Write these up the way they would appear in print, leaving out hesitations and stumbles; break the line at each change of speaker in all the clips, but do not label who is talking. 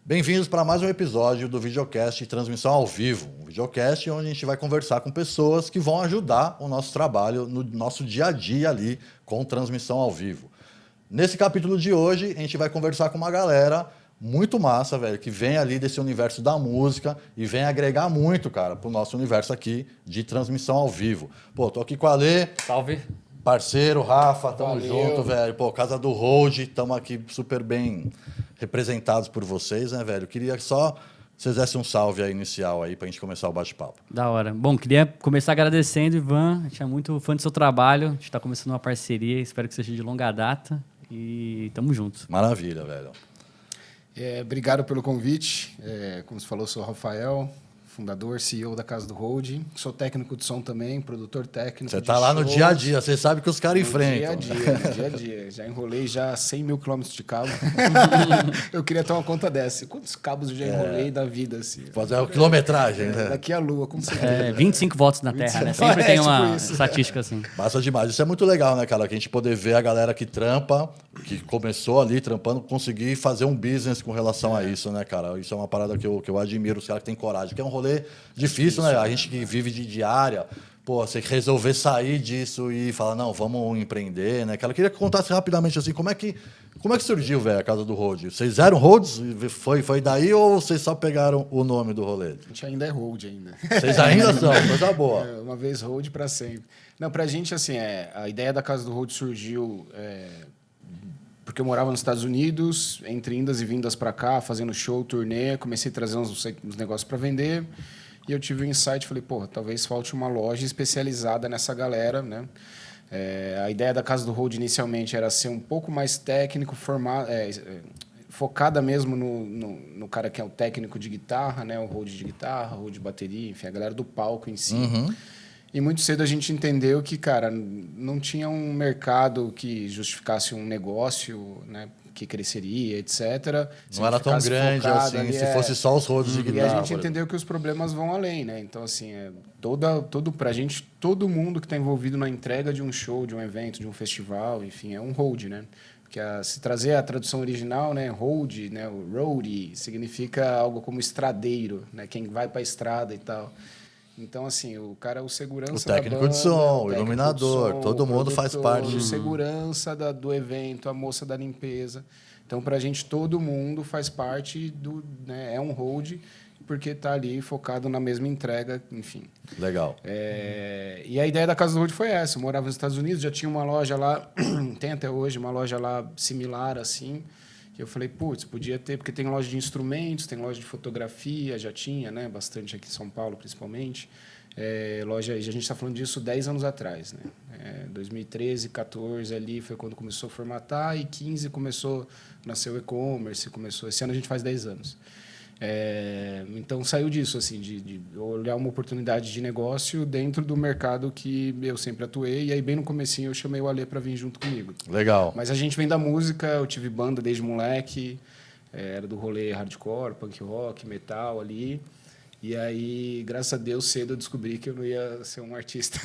Bem-vindos para mais um episódio do Videocast Transmissão ao Vivo. Um videocast onde a gente vai conversar com pessoas que vão ajudar o nosso trabalho no nosso dia a dia ali com transmissão ao vivo. Nesse capítulo de hoje, a gente vai conversar com uma galera muito massa, velho, que vem ali desse universo da música e vem agregar muito, cara, pro nosso universo aqui de transmissão ao vivo. Pô, tô aqui com a Alê.
Salve.
Parceiro, Rafa, tamo
Valeu.
junto, velho. Pô, Casa do Hold, estamos aqui super bem representados por vocês, né, velho? Queria só vocês dessem um salve aí inicial aí pra gente começar o bate-papo.
Da hora. Bom, queria começar agradecendo, Ivan. A gente é muito fã do seu trabalho. A gente tá começando uma parceria, espero que seja de longa data. E tamo junto.
Maravilha, velho.
Obrigado pelo convite. Como você falou, sou o Rafael, fundador, CEO da Casa do Hold. Sou técnico de som também, produtor técnico.
Você tá lá no dia a dia, você sabe que os caras enfrentam.
No dia a dia. Já enrolei 100 mil quilômetros de cabo. Eu queria ter uma conta dessa. Quantos cabos eu já enrolei da vida, assim?
Fazer a quilometragem, né?
Daqui à Lua, com certeza.
25 votos na Terra, né? Sempre tem
tipo
uma
isso.
estatística assim.
Massa demais. Isso é muito legal, né, cara? Que a gente poder ver a galera que trampa, que começou ali trampando, conseguir fazer um business com relação a isso, né, cara? Isso é uma parada que eu admiro, os caras que têm coragem. Que é um rolê difícil, né? A gente que vive de diária, pô, você resolver sair disso e falar, não, vamos empreender, né, cara? Eu queria que contasse rapidamente, assim, como é que surgiu, velho, a Casa do Hold? Vocês eram Holds? Foi daí ou vocês só pegaram o nome do rolê?
A gente ainda é Hold ainda.
Vocês ainda são, coisa boa.
Uma vez Hold para sempre. Não, pra gente, assim, a ideia da Casa do Hold surgiu porque eu morava nos Estados Unidos, entre indas e vindas para cá, fazendo show, turnê, comecei a trazer uns negócios para vender, e eu tive um insight, falei, porra, talvez falte uma loja especializada nessa galera, né? A ideia da Casa do Hold inicialmente era ser um pouco mais técnico, focada mesmo no cara que é o técnico de guitarra, né? O hold de guitarra, hold de bateria, enfim, a galera do palco em si.
Uhum.
E muito cedo a gente entendeu que, cara, não tinha um mercado que justificasse um negócio, né, que cresceria, etc.
Não era tão grande assim,
ali,
se fosse só os holds de
E
guitarra.
a gente entendeu que os problemas vão além, né? Então, assim, pra gente, todo mundo que está envolvido na entrega de um show, de um evento, de um festival, enfim, é um hold, né? Porque se trazer a tradução original, né, hold, né, o roadie, significa algo como estradeiro, né, quem vai para a estrada e tal. Então, assim, o cara é o segurança
o técnico
da banda,
de som, o
técnico
iluminador,
de som,
todo
o
mundo faz
produtor,
parte.
o segurança do evento, a moça da limpeza. Então, para a gente, todo mundo faz parte né, é um hold, porque está ali focado na mesma entrega, enfim.
Legal.
E a ideia da Casa do Hold foi essa. Eu morava nos Estados Unidos, já tinha uma loja lá, tem até hoje, uma loja lá similar assim. E eu falei, putz, podia ter, porque tem loja de instrumentos, tem loja de fotografia, já tinha, né? Bastante aqui em São Paulo, principalmente. Loja, a gente está falando disso 10 anos atrás, né? 2013, 14 ali foi quando começou a formatar, e 15 começou, nasceu o e-commerce, esse ano a gente faz 10 anos. Então saiu disso, assim, de olhar uma oportunidade de negócio dentro do mercado que eu sempre atuei, e aí bem no comecinho eu chamei o Alê para vir junto comigo.
Legal.
Mas a gente vem da música, eu tive banda desde moleque, era do rolê hardcore, punk rock, metal ali. E aí, graças a Deus, cedo eu descobri que eu não ia ser um artista.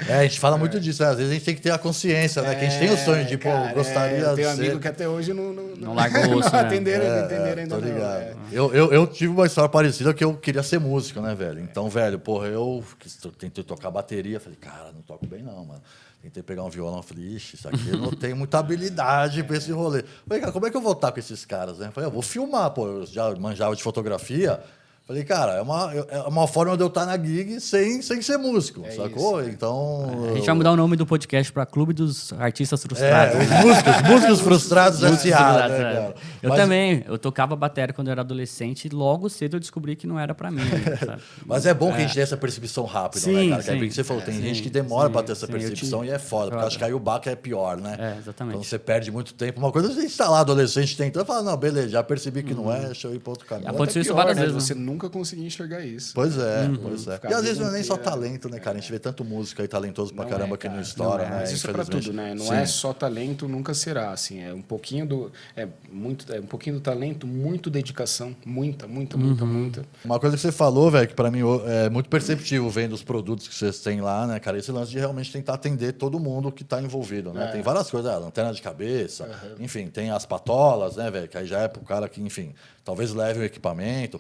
A gente fala muito disso, né? Às vezes a gente tem que ter a consciência, né? Que a gente tem o sonho de, pô, gostaria
eu tenho
de ser...
amigo que até hoje
Não largou o osso, né?
não entenderam ainda
tô
não.
ligado. Eu tive uma história parecida que eu queria ser músico, né, velho? Então, velho, porra, eu tentei tocar bateria, falei, cara, não toco bem não, mano. Tentei pegar um violão, falei, ixi, isso aqui eu não tenho muita habilidade pra esse rolê. Falei, cara, como é que eu vou estar com esses caras, né? Falei, eu vou filmar, pô, eu já manjava de fotografia. Falei, cara, é uma forma de eu estar na gig sem ser músico, sacou?
Isso,
Então...
A gente vai mudar o nome do podcast para Clube dos Artistas Frustrados.
Os músicos frustrados S.A., né,
É.
cara?
Eu
Mas-
também. Eu tocava bateria quando eu era adolescente e logo cedo eu descobri que não era para mim. Sabe?
Mas é bom que a gente tenha essa percepção rápida,
Sim,
né, cara? Que é
sim.
bem que você falou, tem
Sim,
gente que demora
sim,
pra ter essa
sim,
percepção e é foda, porque eu acho que aí o baque é pior, né?
Exatamente.
Então você perde muito tempo. Uma coisa é a gente tá lá, adolescente, tentando falar, não, beleza, já percebi que não é, deixa eu ir pra outro caminho.
Aconteceu isso
Pior,
várias
né?
vezes,
Você nunca consegui enxergar isso.
Pois é, pois é.
Ficar
E
a
às vezes
vida
não é nem só
inteira,
talento, né, cara? A gente vê tanto músico aí talentoso pra
Não
caramba
é,
que não
cara,
estoura,
não é.
né?
Mas isso é pra
Infelizmente.
tudo, né? Não
Sim.
é só talento, nunca será, assim. É um pouquinho do... É um pouquinho do talento, muito dedicação. Muita.
Uma coisa que você falou, velho, que pra mim é muito perceptível vendo os produtos que vocês têm lá, né, cara? Esse lance de realmente tentar atender todo mundo que tá envolvido, né? Tem várias coisas, lanterna de cabeça, enfim, tem as patolas, né, velho? Que aí já é pro cara que, enfim, talvez leve o equipamento.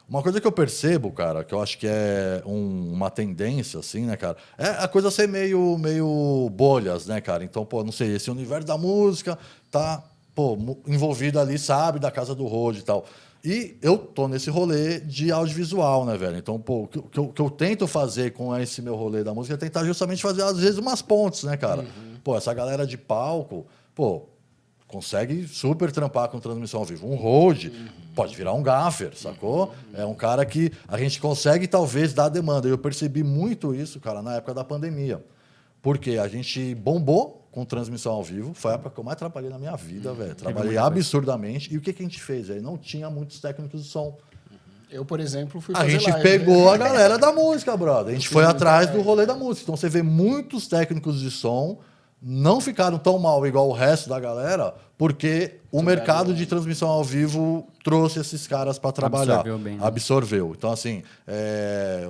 Uma coisa que eu percebo, cara, que eu acho que é uma tendência, assim, né, cara? É a coisa ser meio bolhas, né, cara? Então, pô, não sei, esse universo da música tá, pô, envolvido ali, sabe, da casa do Rode e tal. E eu tô nesse rolê de audiovisual, né, velho? Então, pô, o que eu tento fazer com esse meu rolê da música é tentar justamente fazer, às vezes, umas pontes, né, cara? Pô, essa galera de palco, pô, consegue super trampar com transmissão ao vivo. Um Rode pode virar um gaffer, sacou? É um cara que a gente consegue, talvez, dar demanda. Eu percebi muito isso, cara, na época da pandemia. Porque a gente bombou com transmissão ao vivo. Foi a época que eu mais trabalhei na minha vida, velho. Trabalhei absurdamente. E o que a gente fez, velho? Não tinha muitos técnicos de som.
Eu, por exemplo, fui
A
fazer
gente
live,
pegou
né?
a galera da música, brother. A gente foi atrás do rolê da música. Então você vê muitos técnicos de som não ficaram tão mal igual o resto da galera, porque o mercado de transmissão ao vivo trouxe esses caras para trabalhar.
Absorveu bem, né?
Absorveu. Então, assim, é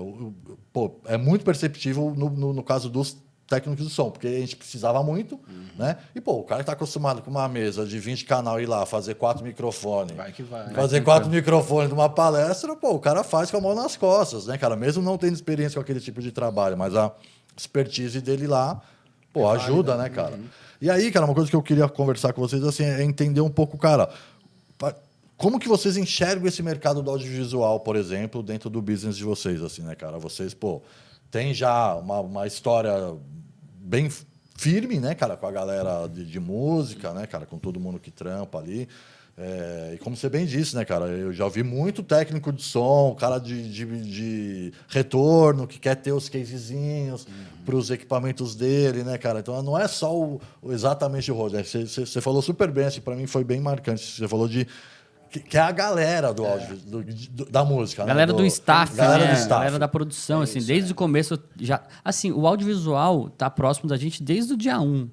muito perceptível no caso dos técnicos de som, porque a gente precisava muito, né? E, pô, o cara que tá acostumado com uma mesa de 20 canal ir lá, fazer 4 microfones.
Vai que vai.
Fazer 4 microfones numa palestra, pô, o cara faz com a mão nas costas, né, cara? Mesmo não tendo experiência com aquele tipo de trabalho, mas a expertise dele lá, pô, ajuda, né, cara? E aí, cara, uma coisa que eu queria conversar com vocês, assim, é entender um pouco, cara, como que vocês enxergam esse mercado do audiovisual, por exemplo, dentro do business de vocês, assim, né, cara? Vocês, pô, tem já uma história bem firme, né, cara, com a galera de música, né, cara, com todo mundo que trampa ali. E como você bem disse, né, cara, eu já vi muito técnico de som, cara de retorno, que quer ter os casezinhos para os equipamentos dele, né, cara? Então não é só exatamente o Rode, né? Você falou super bem, assim, para mim foi bem marcante. Você falou de que é a galera do áudio, da música,
Galera
né?
do staff,
galera
né?
do staff.
Galera da produção, assim, desde o começo já... Assim, o audiovisual tá próximo da gente desde o dia 1.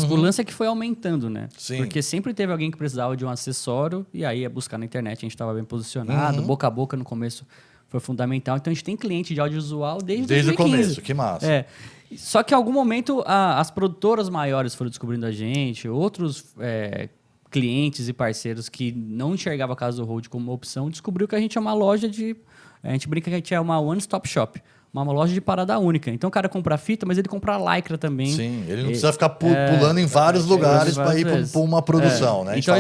O lance é que foi aumentando, né?
Sim.
Porque sempre teve alguém que precisava de um acessório e aí ia buscar na internet, a gente estava bem posicionado, boca a boca no começo foi fundamental. Então a gente tem cliente de audiovisual desde
Desde o
2015.
começo, que massa.
Só que em algum momento as produtoras maiores foram descobrindo a gente, outros clientes e parceiros que não enxergavam a Casa do Rode como uma opção, descobriu que a gente é uma loja de... A gente brinca que a gente é uma one-stop shop. Uma loja de parada única. Então o cara compra fita, mas ele compra lycra também.
Sim, ele não precisa ficar pulando em vários lugares para ir para uma produção, né?
Então,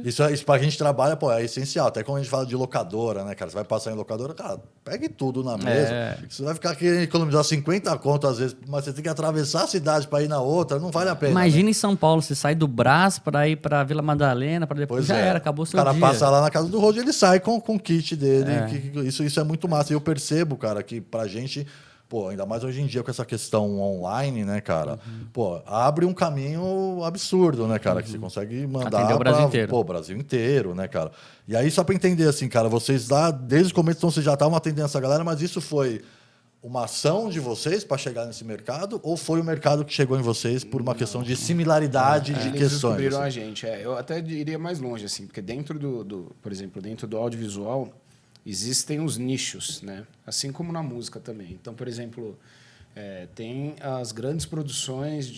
isso para a gente trabalha, pô, é essencial. Até quando a gente fala de locadora, né, cara? Você vai passar em locadora, cara, pegue tudo na mesa. Você vai ficar querendo economizar 50 conto às vezes, mas você tem que atravessar a cidade para ir na outra, não vale a pena.
Imagina
né?
em São Paulo, você sai do Brás para ir para Vila Madalena, para depois já era, acabou o seu dia.
O cara passa lá na casa do Rode, ele sai com o kit dele. Isso é muito massa. E eu percebo, cara, que pra gente... Pô, ainda mais hoje em dia com essa questão online, né, cara? Pô, abre um caminho absurdo, né, cara? Que você consegue mandar
atender o Brasil inteiro.
Pô, o Brasil inteiro, né, cara? E aí, só para entender, assim, cara, vocês lá, desde o começo, então, vocês já estavam atendendo essa galera, mas isso foi uma ação de vocês para chegar nesse mercado? Ou foi o mercado que chegou em vocês por uma questão de similaridade de
Eles
questões?
descobriram
Assim?
a gente. Eu até iria mais longe, assim, porque dentro por exemplo, dentro do audiovisual, existem os nichos, né? Assim como na música também. Então, por exemplo, tem as grandes produções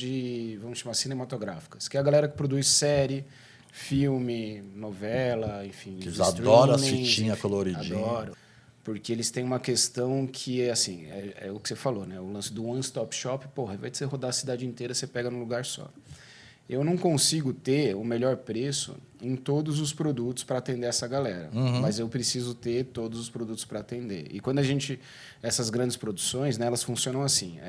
vamos chamar, cinematográficas, que é a galera que produz série, filme, novela, enfim.
Eles adoram a fitinha coloridinha.
Adoram. Porque eles têm uma questão que é assim, é o que você falou, né? O lance do one-stop shop, porra, ao invés de você rodar a cidade inteira, você pega num lugar só. Eu não consigo ter o melhor preço em todos os produtos para atender essa galera, mas eu preciso ter todos os produtos para atender. E quando essas grandes produções, né, elas funcionam assim: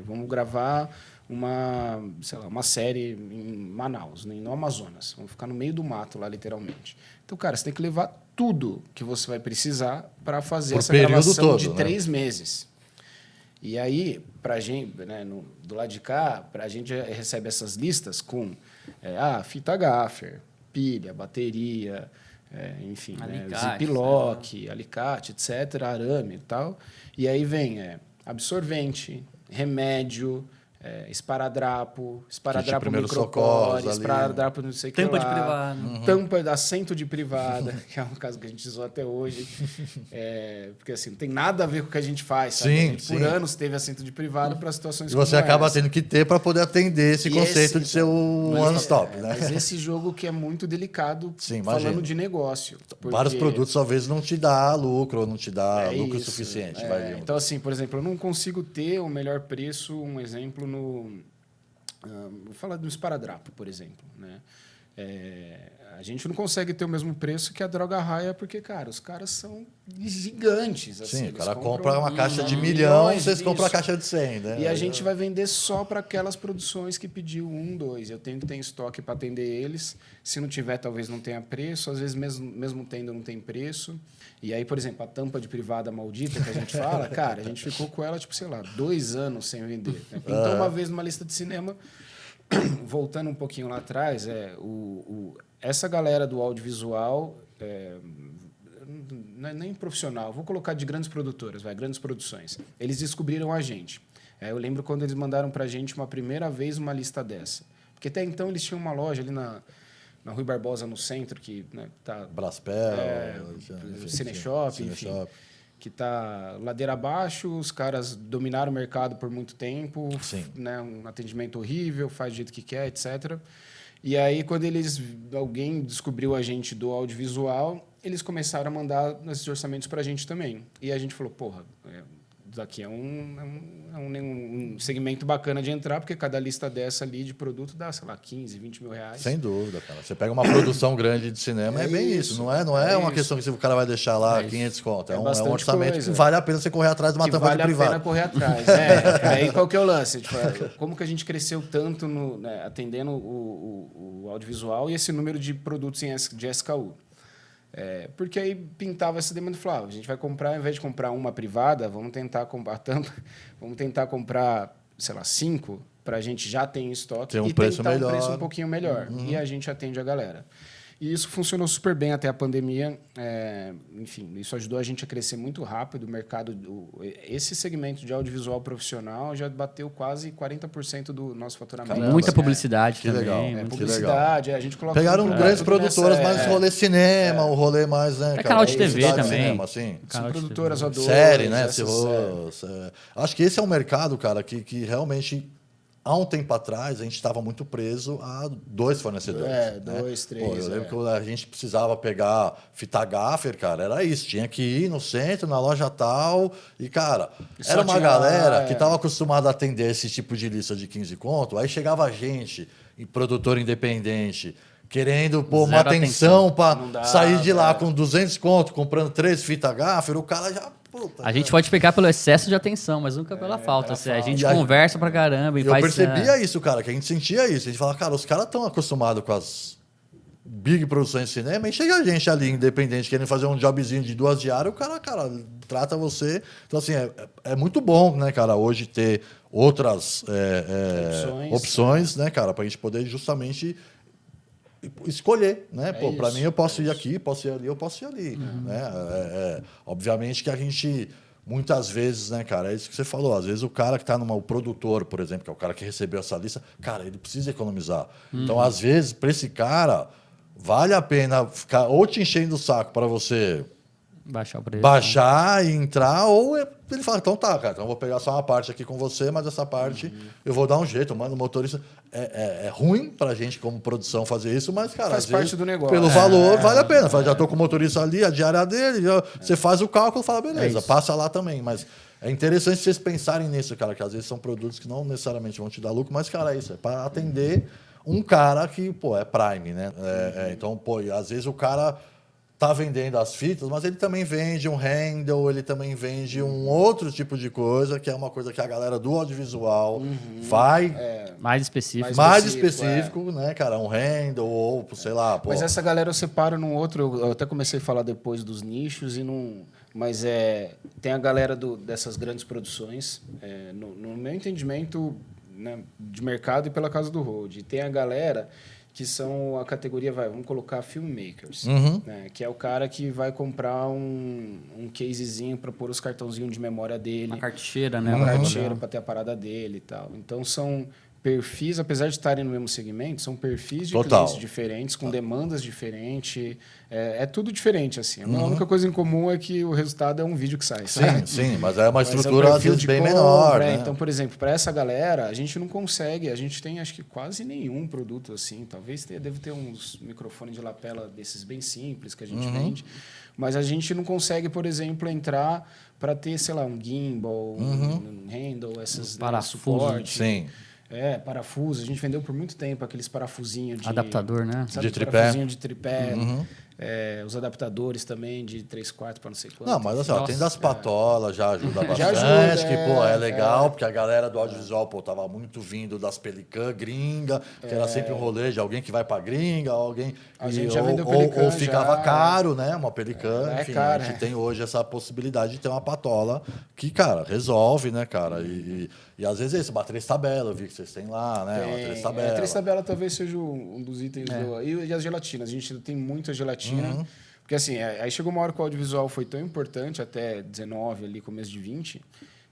vamos gravar uma série em Manaus, no Amazonas, vamos ficar no meio do mato lá, literalmente. Então, cara, você tem que levar tudo que você vai precisar para fazer essa gravação todo, de 3 meses. E aí, para a gente, né, do lado de cá, a gente recebe essas listas com fita gaffer, pilha, bateria, enfim,
Alicate,
ziplock, alicate, etc., arame e tal. E aí vem absorvente, remédio, esparadrapo
primeiros
microcore,
socorros ali,
esparadrapo não sei o que
Tampa de
lá,
privada.
tampa de assento de privada, que é um caso que a gente usou até hoje. Porque assim, não tem nada a ver com o que a gente faz, sabe?
Sim,
A gente, por
sim.
anos, teve assento de privada para situações
E você
como
acaba
essa.
tendo que ter para poder atender esse
E
conceito
esse,
de ser o one-stop, né?
Mas esse jogo que é muito delicado,
Sim,
falando
imagino.
de negócio.
Vários
porque
produtos, talvez, não te dá lucro, ou não te dá lucro
isso,
suficiente.
Então, assim, por exemplo, eu não consigo ter o melhor preço, um exemplo, vou falar do esparadrapo, por exemplo, né? A gente não consegue ter o mesmo preço que a droga raia, porque, cara, os caras são gigantes. Assim,
Sim, o
eles
cara
compram
compra uma caixa de milhão,
milhões
vocês
disso.
compram a caixa de 100, né?
E a gente vai vender só para aquelas produções que pediu 1, 2. Eu tenho que ter estoque para atender eles. Se não tiver, talvez não tenha preço. Às vezes, mesmo tendo, não tem preço. E aí, por exemplo, a tampa de privada maldita que a gente fala, cara, a gente ficou com ela, tipo, sei lá, 2 anos sem vender. Né? Pintou uma vez numa lista de cinema. Voltando um pouquinho lá atrás, essa galera do audiovisual, não é nem profissional, vou colocar de grandes produtoras, grandes produções. Eles descobriram a gente. Eu lembro quando eles mandaram para a gente uma primeira vez uma lista dessa. Porque até então eles tinham uma loja ali na Rui Barbosa, no centro, que tá...
Braspel,
Cineshop, enfim. Que está ladeira abaixo, os caras dominaram o mercado por muito tempo, né, um atendimento horrível, faz do jeito que quer, etc. E aí, quando alguém descobriu a gente do audiovisual, eles começaram a mandar esses orçamentos para a gente também. E a gente falou, porra, daqui é um segmento bacana de entrar, porque cada lista dessa ali de produto dá, sei lá, 15, 20 mil reais.
Sem dúvida, cara. Você pega uma produção grande de cinema, é bem isso. Não é uma questão que o cara vai deixar lá 500 conto. É um orçamento que vale a pena você correr atrás de uma tampa de privada.
Vale a pena correr atrás. Aí qual que é o lance? Tipo, como que a gente cresceu tanto atendendo o audiovisual e esse número de produtos de SKU? Porque aí pintava essa demanda e falava, a gente vai comprar, ao invés de comprar uma privada, vamos tentar comprar tampa, vamos tentar comprar, sei lá, 5, para a gente já ter em estoque
tem um
e
preço
tentar
melhor.
um preço um pouquinho melhor. E a gente atende a galera. E isso funcionou super bem até a pandemia. Enfim, isso ajudou a gente a crescer muito rápido. O mercado, esse segmento de audiovisual profissional já bateu quase 40% do nosso faturamento.
Caramba, muita publicidade
que
também.
legal.
Publicidade, a gente coloca...
Pegaram grandes produtoras, mas rolê cinema, o rolê mais... Né,
canal de TV também.
Cinema, assim.
São produtoras A2.
Série, né? Acho que esse é um mercado, cara, que realmente... Há um tempo atrás, a gente estava muito preso a 2 fornecedores.
2, 3.
Eu lembro que a gente precisava pegar fita gaffer, cara, era isso. Tinha que ir no centro, na loja tal. E, cara, era uma galera que estava acostumada a atender esse tipo de lista de 15 conto. Aí chegava a gente, produtor independente, querendo pôr uma atenção para sair de lá com 200 conto, comprando 3 fitas gaffer. O cara já...
A gente pode pegar pelo excesso de atenção, mas nunca pela falta. A gente conversa pra caramba e faz...
Eu percebia isso, cara, que a gente sentia isso. A gente falava, cara, os caras estão acostumados com as big produções de cinema e chega a gente ali, independente, querendo fazer um jobzinho de 2 diárias, o cara, trata você... Então, assim, é muito bom, né, cara, hoje ter outras opções, né, cara, pra gente poder justamente... escolher, né? Para mim, eu posso ir aqui, posso ir ali, eu posso ir ali. Né? Obviamente que a gente, muitas vezes, né, cara, é isso que você falou. Às vezes o cara que está o produtor, por exemplo, que é o cara que recebeu essa lista, cara, ele precisa economizar. Então, às vezes, para esse cara, vale a pena ficar ou te enchendo o saco para você
baixar o preço,
baixar e entrar, ou ele fala, então tá, cara, então eu vou pegar só uma parte aqui com você, mas essa parte eu vou dar um jeito, eu mando o motorista. É ruim pra gente como produção fazer isso, mas, cara,
faz parte do negócio.
Pelo valor, vale a pena. Já tô com o motorista ali, a diária dele, você faz o cálculo e fala, beleza, passa lá também. Mas é interessante vocês pensarem nisso, cara, que às vezes são produtos que não necessariamente vão te dar lucro, mas, cara, é isso, é para atender um cara que, pô, é Prime, né? Então, pô, às vezes o cara tá vendendo as fitas, mas ele também vende um handle, ele também vende um outro tipo de coisa, que é uma coisa que a galera do audiovisual vai...
mais específico.
Mais específico, né, cara? Um handle ou, sei lá... Pô.
Mas essa galera eu separo num outro... Eu até comecei a falar depois dos nichos e não... Mas tem a galera dessas grandes produções, no meu entendimento, né, de mercado e pela casa do Road. E tem a galera que são a categoria, vamos colocar filmmakers,
Uhum.
né? Que é o cara que vai comprar um casezinho para pôr os cartãozinhos de memória dele,
Uma cartucheira, né?
uma
Uhum.
carteira para ter a parada dele e tal. Então são perfis, apesar de estarem no mesmo segmento, são perfis de
Total.
clientes diferentes, com demandas diferentes. É tudo diferente, assim. A única coisa em comum é que o resultado é um vídeo que sai.
Sim,
sabe?
sim, mas é uma
Mas
estrutura
o
às
perfil
vezes
de
bem
compra,
menor, né?
Então, por exemplo, para essa galera, a gente não consegue, a gente tem acho que quase nenhum produto assim. Talvez deve ter uns microfones de lapela desses bem simples que a gente vende, mas a gente não consegue, por exemplo, entrar para ter, sei lá, um gimbal, um handle, esses
parafuso.
suporte.
Sim.
Parafuso. A gente vendeu por muito tempo aqueles parafusinhos de...
Adaptador, né?
Sabe,
De tripé.
parafusinho de tripé. Os adaptadores também de 3/4 para não sei quanto.
Não, mas assim, ó, tem das patolas, já ajuda bastante,
ajuda,
que, pô, é legal, porque a galera do audiovisual, pô, tava muito vindo das Pelican gringa, que era sempre um rolê de alguém que vai pra gringa, alguém...
A gente já vendeu Pelican,
ou ficava
já,
caro, né, uma Pelican,
É
enfim,
cara,
a gente tem hoje essa possibilidade de ter uma patola que, cara, resolve, né, cara, e às vezes é isso, uma três tabela, eu vi que vocês têm lá, né, uma três tabela.
A três tabela talvez seja um dos itens e as gelatinas. A gente tem muita gelatina. Porque assim, aí chegou uma hora que o audiovisual foi tão importante, até 19, ali, começo de 20,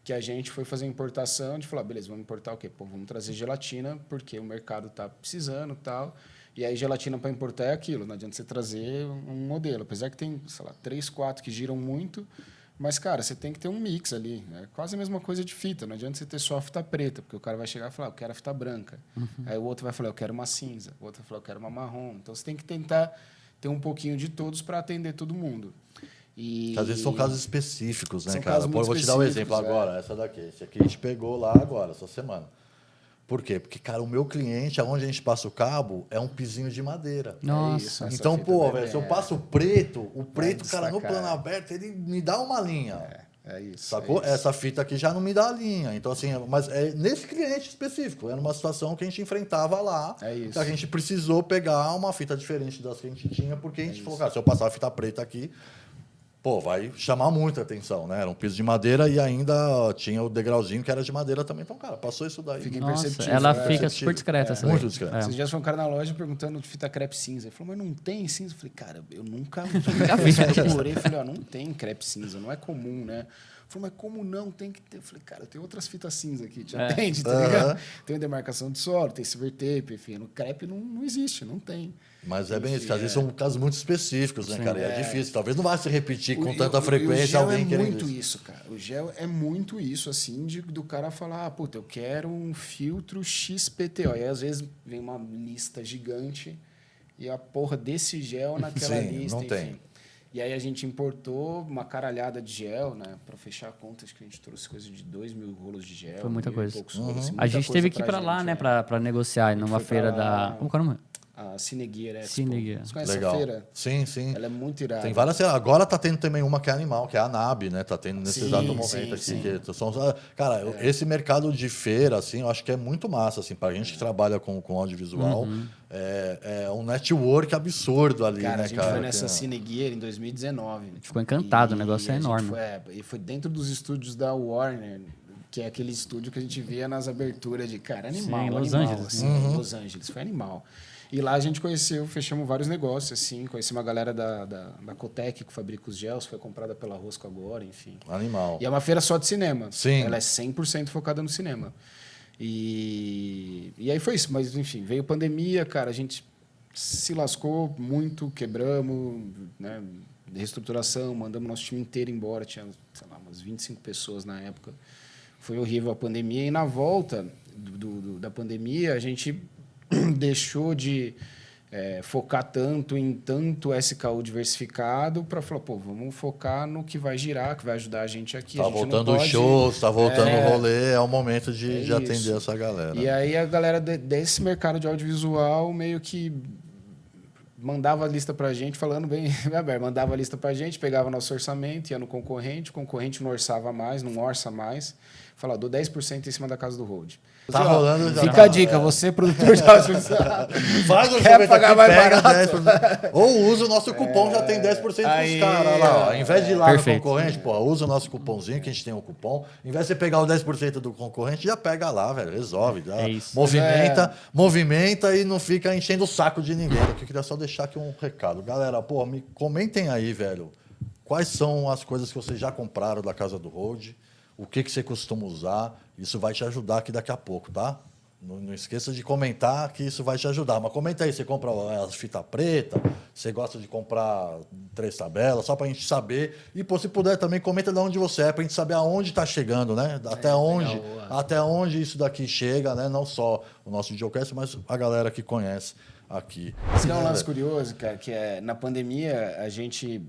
que a gente foi fazer importação, de falar, beleza, vamos importar o quê? Pô, vamos trazer gelatina, porque o mercado está precisando e tal. E aí gelatina para importar é aquilo, não adianta você trazer um modelo. Apesar que tem, sei lá, 3, 4 que giram muito, mas, cara, você tem que ter um mix ali. É quase a mesma coisa de fita. Não adianta você ter só a fita preta, porque o cara vai chegar e falar, eu quero a fita branca. Aí o outro vai falar, eu quero uma cinza. O outro vai falar, eu quero uma marrom. Então, você tem que tentar ter um pouquinho de todos para atender todo mundo. E...
Às vezes são casos específicos, né,
São
cara?
casos
Pô,
muito
eu vou te dar um
específicos,
exemplo agora, essa daqui. Esse aqui a gente pegou lá agora, essa semana. Por quê? Porque, cara, o meu cliente, aonde a gente passa o cabo, é um pisinho de madeira.
Nossa.
isso, essa
Então,
fita
pô,
vai
velho,
bem,
se eu passo o preto, cara, no
destacar.
plano aberto, ele me dá uma linha.
É isso.
Sacou?
É isso.
Essa fita aqui já não me dá a linha. Então, assim, mas é nesse cliente específico. Era uma situação que a gente enfrentava lá.
É isso.
Que a gente precisou pegar uma fita diferente das que a gente tinha, porque a gente falou, cara, se eu passar a fita preta aqui, pô, vai chamar muita atenção, né? Era um piso de madeira e ainda tinha o degrauzinho que era de madeira também. Então, cara, passou isso daí.
Fica
Nossa,
imperceptível.
ela
né?
fica super discreta. essa
Muito
daí.
discreto.
Esses dias foi um cara na loja perguntando de fita crepe cinza. Ele falou, mas não tem cinza? Eu falei, cara, eu nunca vi. Eu procurei, falei, ó, não tem crepe cinza, não é comum, né? Ele falou, mas como não? Tem que ter. Eu falei, cara, tem outras fitas cinza aqui, te atende, tá ligado? Tem demarcação de solo, tem silver tape, enfim. No crepe não existe, não tem.
Mas é bem isso, que às vezes são casos muito específicos, né, cara? E é difícil. Talvez não vá se repetir com tanta frequência
o gel
alguém
é
querendo
muito isso, cara. O gel é muito isso, assim, do cara falar, puta, eu quero um filtro XPTO. E aí, às vezes, vem uma lista gigante e a porra desse gel naquela
Sim,
lista,
não
enfim.
tem.
E aí a gente importou uma caralhada de gel, né? Pra fechar a conta, acho que a gente trouxe coisa de 2.000 rolos de gel.
Foi muita
1.000 e
coisa.
poucos rolos, assim,
A
muita
gente
coisa
teve que ir pra
gente,
lá, né, pra negociar numa
foi pra
feira
lá.
da. Como que é o nome?
A Cinegear Expo.
Cinegear.
Você conhece
Legal.
essa feira?
Sim, sim.
Ela é muito irada.
Tem várias. Agora tá tendo também uma que é animal, que é a NAB, né? Tá tendo nesse
Sim,
exato momento
sim,
aqui.
sim.
Que são, cara, esse mercado de feira, assim, eu acho que é muito massa, assim, pra gente que trabalha com audiovisual. É um network absurdo ali,
Cara,
né,
a gente
cara?
foi nessa
Que-
Cinegear em 2019. A gente
ficou encantado, o negócio é enorme.
E foi dentro dos estúdios da Warner, que é aquele estúdio que a gente via nas aberturas de, cara, animal.
Sim, Los
animal,
Angeles,
assim, Los Angeles, foi animal. E lá a gente conheceu, fechamos vários negócios, assim, conheci uma galera da Cotec, que fabrica os gels, foi comprada pela Rosco agora, enfim.
Animal.
E é uma feira só de cinema.
Sim.
Ela é 100% focada no cinema. E aí foi isso. Mas, enfim, veio pandemia, cara, a gente se lascou muito, quebramos, né? Reestruturação, mandamos nosso time inteiro embora. Tinha, sei lá, umas 25 pessoas na época. Foi horrível a pandemia. E na volta da pandemia, a gente deixou de focar tanto em tanto SKU diversificado para falar, pô, vamos focar no que vai girar, que vai ajudar a gente aqui.
Tá
A gente não
voltando os
pode-
shows, tá voltando o rolê, é o momento de atender
isso.
essa galera.
E aí a galera desse mercado de audiovisual meio que mandava a lista pra gente, falando bem aberto, mandava a lista pra gente, pegava nosso orçamento, ia no concorrente, o concorrente não orçava mais, não orça mais. Fala, dou 10% em cima da casa do Road.
Tá rolando já.
Fica a dica, você, produtor de audiovisual,
Faz o
quer pagar mais
pega
barato?
10%. Ou usa o nosso cupom, já tem 10% pros
Aí,
caras lá. Ó. Ao invés de ir lá
Perfeito.
no concorrente, pô, usa o nosso cupomzinho, que a gente tem um cupom. Ao invés de você pegar o 10% do concorrente, já pega lá, velho. Resolve. Já
É isso.
movimenta e não fica enchendo o saco de ninguém. Eu queria só deixar aqui um recado. Galera, pô, me comentem aí, velho. Quais são as coisas que vocês já compraram da Casa do Road? O que você costuma usar? Isso vai te ajudar aqui daqui a pouco, tá? Não esqueça de comentar que isso vai te ajudar. Mas comenta aí, você compra as fitas preta, você gosta de comprar 3 tabelas, só para a gente saber. E, pô, se puder também, comenta de onde você é, para a gente saber aonde está chegando, né? Até onde isso daqui chega, né? Não só o nosso videocast, mas a galera que conhece aqui.
Isso é um lance curioso, cara, que é, na pandemia, a gente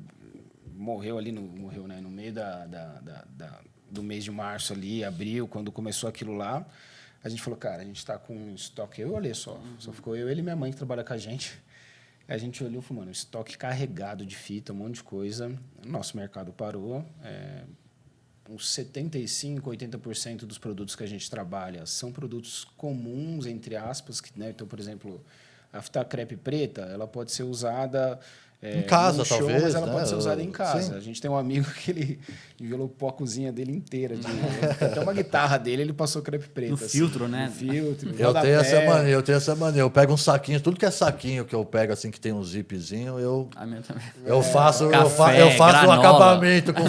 morreu ali, no meio do mês de março ali, abril, quando começou aquilo lá. A gente falou, cara, a gente está com estoque, eu e o Alê só. Só ficou eu, ele e minha mãe que trabalha com a gente. A gente olhou e falou, mano, estoque carregado de fita, um monte de coisa. Nosso mercado parou. Uns 75%, 80% dos produtos que a gente trabalha são produtos comuns, entre aspas. Né? Então, por exemplo, a fita crepe preta, ela pode ser usada...
em casa,
show,
talvez.
Mas ela
né?
pode ser usada em casa.
Sim.
A gente tem um amigo que ele envelopou a cozinha dele inteira. Até uma guitarra dele, ele passou crepe preta.
No filtro, né?
No filtro.
Eu tenho essa mania. Eu pego uns saquinhos, tudo que é saquinho que eu pego assim, que tem um zipzinho,
A minha também.
eu faço um
granola.
acabamento com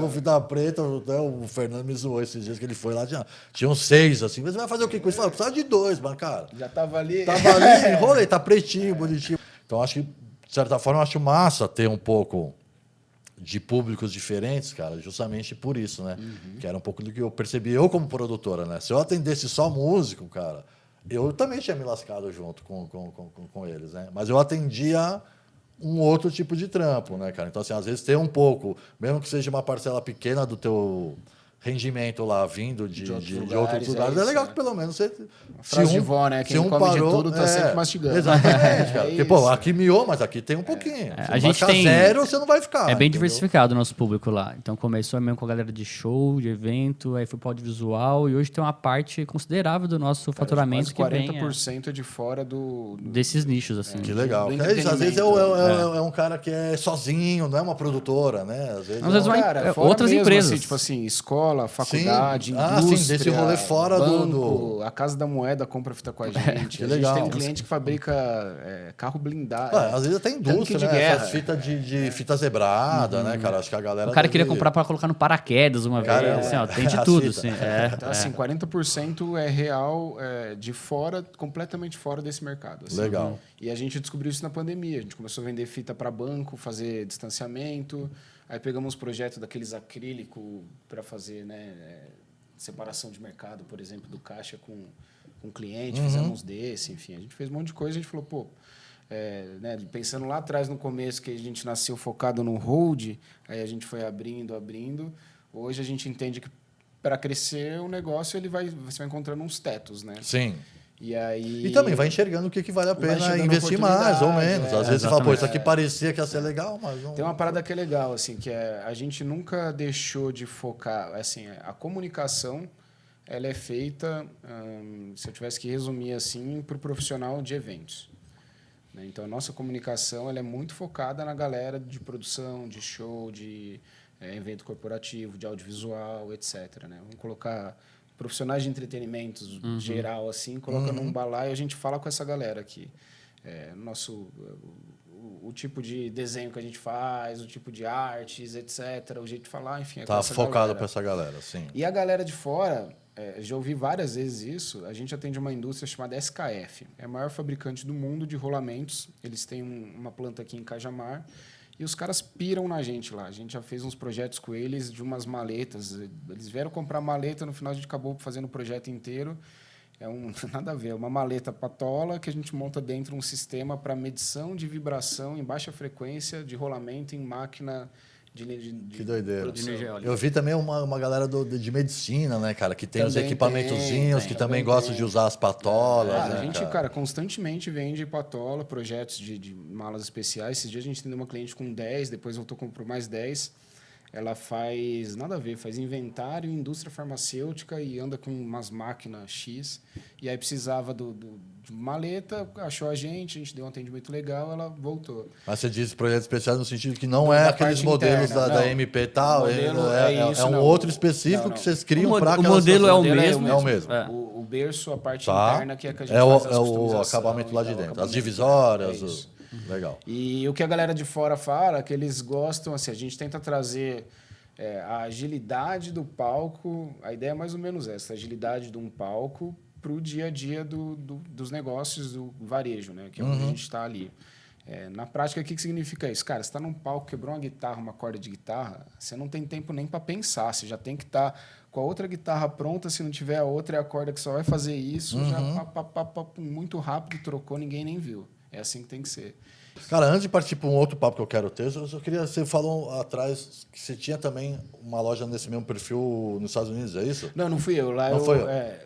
fita preta. Né? O Fernando me zoou esses dias que ele foi lá, tinha uns 6, assim. Mas você vai fazer o que com isso? Eu precisava de 2, mas, cara.
Já tava ali.
Enrolei, tá pretinho, bonitinho. Então, acho que, de certa forma, eu acho massa ter um pouco de públicos diferentes, cara, justamente por isso, né? Que era um pouco do que eu percebi eu como produtora, né? Se eu atendesse só músico, cara, eu também tinha me lascado junto com eles, né? Mas eu atendia um outro tipo de trampo, né, cara? Então, assim, às vezes tem um pouco, mesmo que seja uma parcela pequena do teu rendimento lá vindo de outros lugares, é legal que pelo menos você...
Frase de vó, né? Quem come de tudo tá sempre mastigando.
Exatamente, cara. Porque, pô, aqui miou, mas aqui tem um pouquinho. Você
A gente
vai ficar
tem...
zero, você não vai ficar.
É bem
entendeu?
diversificado o nosso público lá. Então começou mesmo com a galera de show, de evento, aí foi para audiovisual e hoje tem uma parte considerável do nosso faturamento que vem
40% de fora
desses nichos, assim.
Que legal.
do
É isso, às vezes é
entretenimento.
um cara que é sozinho, não é uma produtora, né? Às vezes,
Às vezes vai-
Cara, fora
outras
mesmo,
empresas.
Assim, tipo assim, escola, faculdade,
Sim. Ah, sim,
indústria,
desse rolê fora
banco, a Casa da Moeda compra fita com a gente.
Que
A
legal.
gente tem um cliente que fabrica carro blindado.
às vezes até indústria,
tanque de
né?
guerra.
Essas fitas de fita zebrada, né, cara? Acho que a galera...
O cara queria
deve-
comprar para colocar no paraquedas uma vez.
Caramba.
Assim, ó, tem de
A
tudo.
fita.
Assim.
Então, assim, 40% é real de fora, completamente fora desse mercado. Assim.
Legal.
E a gente descobriu isso na pandemia. A gente começou a vender fita para banco, fazer distanciamento. Aí pegamos uns projetos daqueles acrílico para fazer separação de mercado, por exemplo, do caixa com cliente. Fizemos uns desse, enfim. A gente fez um monte de coisa. A gente falou, pô... pensando lá atrás no começo que a gente nasceu focado no hold, aí a gente foi abrindo. Hoje a gente entende que para crescer o negócio você vai encontrando uns tetos, né?
Sim.
E aí
E também vai enxergando o que vale a
Vai
pena
enxergando
investir mais ou
oportunidade,
menos.
é,
Às vezes você fala, pô,
exatamente.
isso aqui parecia que ia ser legal, mas não...
tem uma parada que é legal, assim, que é a gente nunca deixou de focar, assim, a comunicação, ela é feita, se eu tivesse que resumir assim, para o profissional de eventos. Né? Então, a nossa comunicação ela é muito focada na galera de produção, de show, de evento corporativo, de audiovisual, etc. Né? Vamos colocar profissionais de entretenimento geral, assim, coloca num balaio e a gente fala com essa galera aqui. O tipo de desenho que a gente faz, o tipo de artes, etc., o jeito de falar, enfim. É
Tá
com essa
focado
galera.
para essa galera, sim.
E a galera de fora, já ouvi várias vezes isso, a gente atende uma indústria chamada SKF. É a maior fabricante do mundo de rolamentos. Eles têm uma planta aqui em Cajamar. E os caras piram na gente lá. A gente já fez uns projetos com eles de umas maletas. Eles vieram comprar maleta, no final a gente acabou fazendo o projeto inteiro. Nada a ver, é uma maleta patola que a gente monta dentro um sistema para medição de vibração em baixa frequência de rolamento em máquina
Que doideira.
produção.
energia eólica.
Eu vi também uma galera de medicina, né, cara? Que tem os
Também
equipamentozinhos,
tem,
que também
também
gostam
tem.
de usar as patolas, né,
A gente, cara, constantemente vende patola, projetos de malas especiais. Esses dias a gente atendeu uma cliente com 10, depois voltou comprou mais 10. ela faz nada a ver, faz inventário, indústria farmacêutica e anda com umas máquinas X. E aí precisava de maleta, achou a gente deu um atendimento legal, ela voltou.
Mas você diz projetos especiais no sentido que não
Da
é aqueles
parte
modelos
interna,
da
não.
MP e tal,
O modelo
é um
não.
outro específico
Não.
que vocês criam
O
para
o modelo é o mesmo.
É o mesmo.
É.
O berço, a parte
Tá.
interna, que é que a gente
É
faz as
o
customização
acabamento lá
e
de
tal,
dentro. As
acabamento.
divisórias.
É isso.
Legal.
E o que a galera de fora fala, que eles gostam, assim, a gente tenta trazer a agilidade do palco, a ideia é mais ou menos essa, a agilidade de um palco para o dia a dia dos negócios do varejo, né? Que é onde a gente está ali. Na prática, o que significa isso? Cara, você está num palco, quebrou uma guitarra, uma corda de guitarra, você não tem tempo nem para pensar, você já tem que estar com a outra guitarra pronta, se não tiver a outra, é a corda que só vai fazer isso, já muito rápido, trocou, ninguém nem viu. É assim que tem que ser.
Cara, antes de partir para um outro papo que eu quero ter, eu só queria... Você falou atrás que você tinha também uma loja nesse mesmo perfil nos Estados Unidos, é isso?
Não fui eu. Lá
Não foi eu.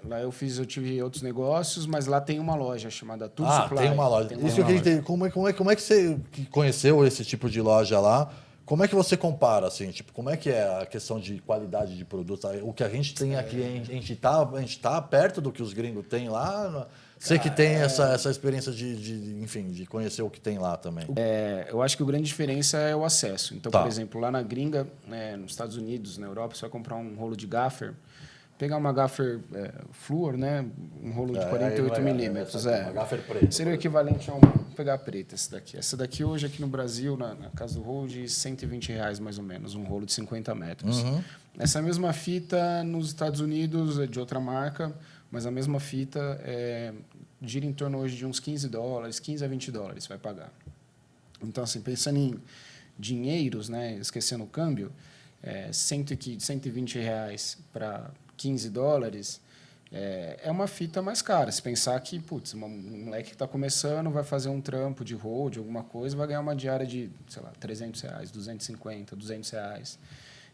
Lá eu tive outros negócios, mas lá tem uma loja chamada Tour Supply.
Tem uma loja. Isso que eu queria entender. Como é que você que conheceu esse tipo de loja lá? Como é que você compara, assim? Tipo, como é que é a questão de qualidade de produto? O que a gente tem aqui, a gente tá perto do que os gringos têm lá? Você que tem essa experiência de conhecer o que tem lá também.
Eu acho que a grande diferença é o acesso. Então,
Tá.
por exemplo, lá na gringa, nos Estados Unidos, na Europa, você vai comprar um rolo de gaffer, pegar uma gaffer Fluor, né? Um rolo de 48 milímetros.
Uma gaffer preta.
Seria o equivalente a vou pegar a preta, essa daqui. Essa daqui hoje aqui no Brasil, na casa do Hold, R$120 mais ou menos, um rolo de 50 metros. Essa mesma fita nos Estados Unidos é de outra marca, mas a mesma fita gira em torno hoje de uns $15, 15 a $20 vai pagar. Então, assim, pensando em dinheiros, né, esquecendo o câmbio, R$120 para $15 é uma fita mais cara. Se pensar que, putz, um moleque que está começando vai fazer um trampo de hold, alguma coisa, vai ganhar uma diária de, sei lá, R$300, 250, R$200.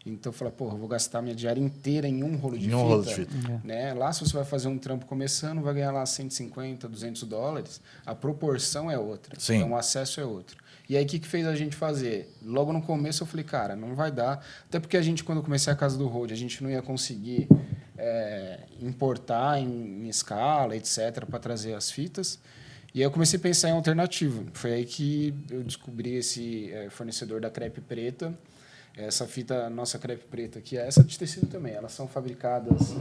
Então, eu falo, porra, eu vou gastar minha diária inteira em um rolo de fita.
Rolo de fita.
Né? Lá, se você vai fazer um trampo começando, vai ganhar lá $150, $200. A proporção é outra.
Sim.
Então, o acesso é outro. E aí, o que fez a gente fazer? Logo no começo, eu falei, cara, não vai dar. Até porque a gente, quando eu comecei a Casa do Hold, a gente não ia conseguir importar em escala, etc., para trazer as fitas. E aí eu comecei a pensar em alternativa. Foi aí que eu descobri esse fornecedor da crepe preta. Essa fita, nossa crepe preta aqui, essa de tecido também. Elas são fabricadas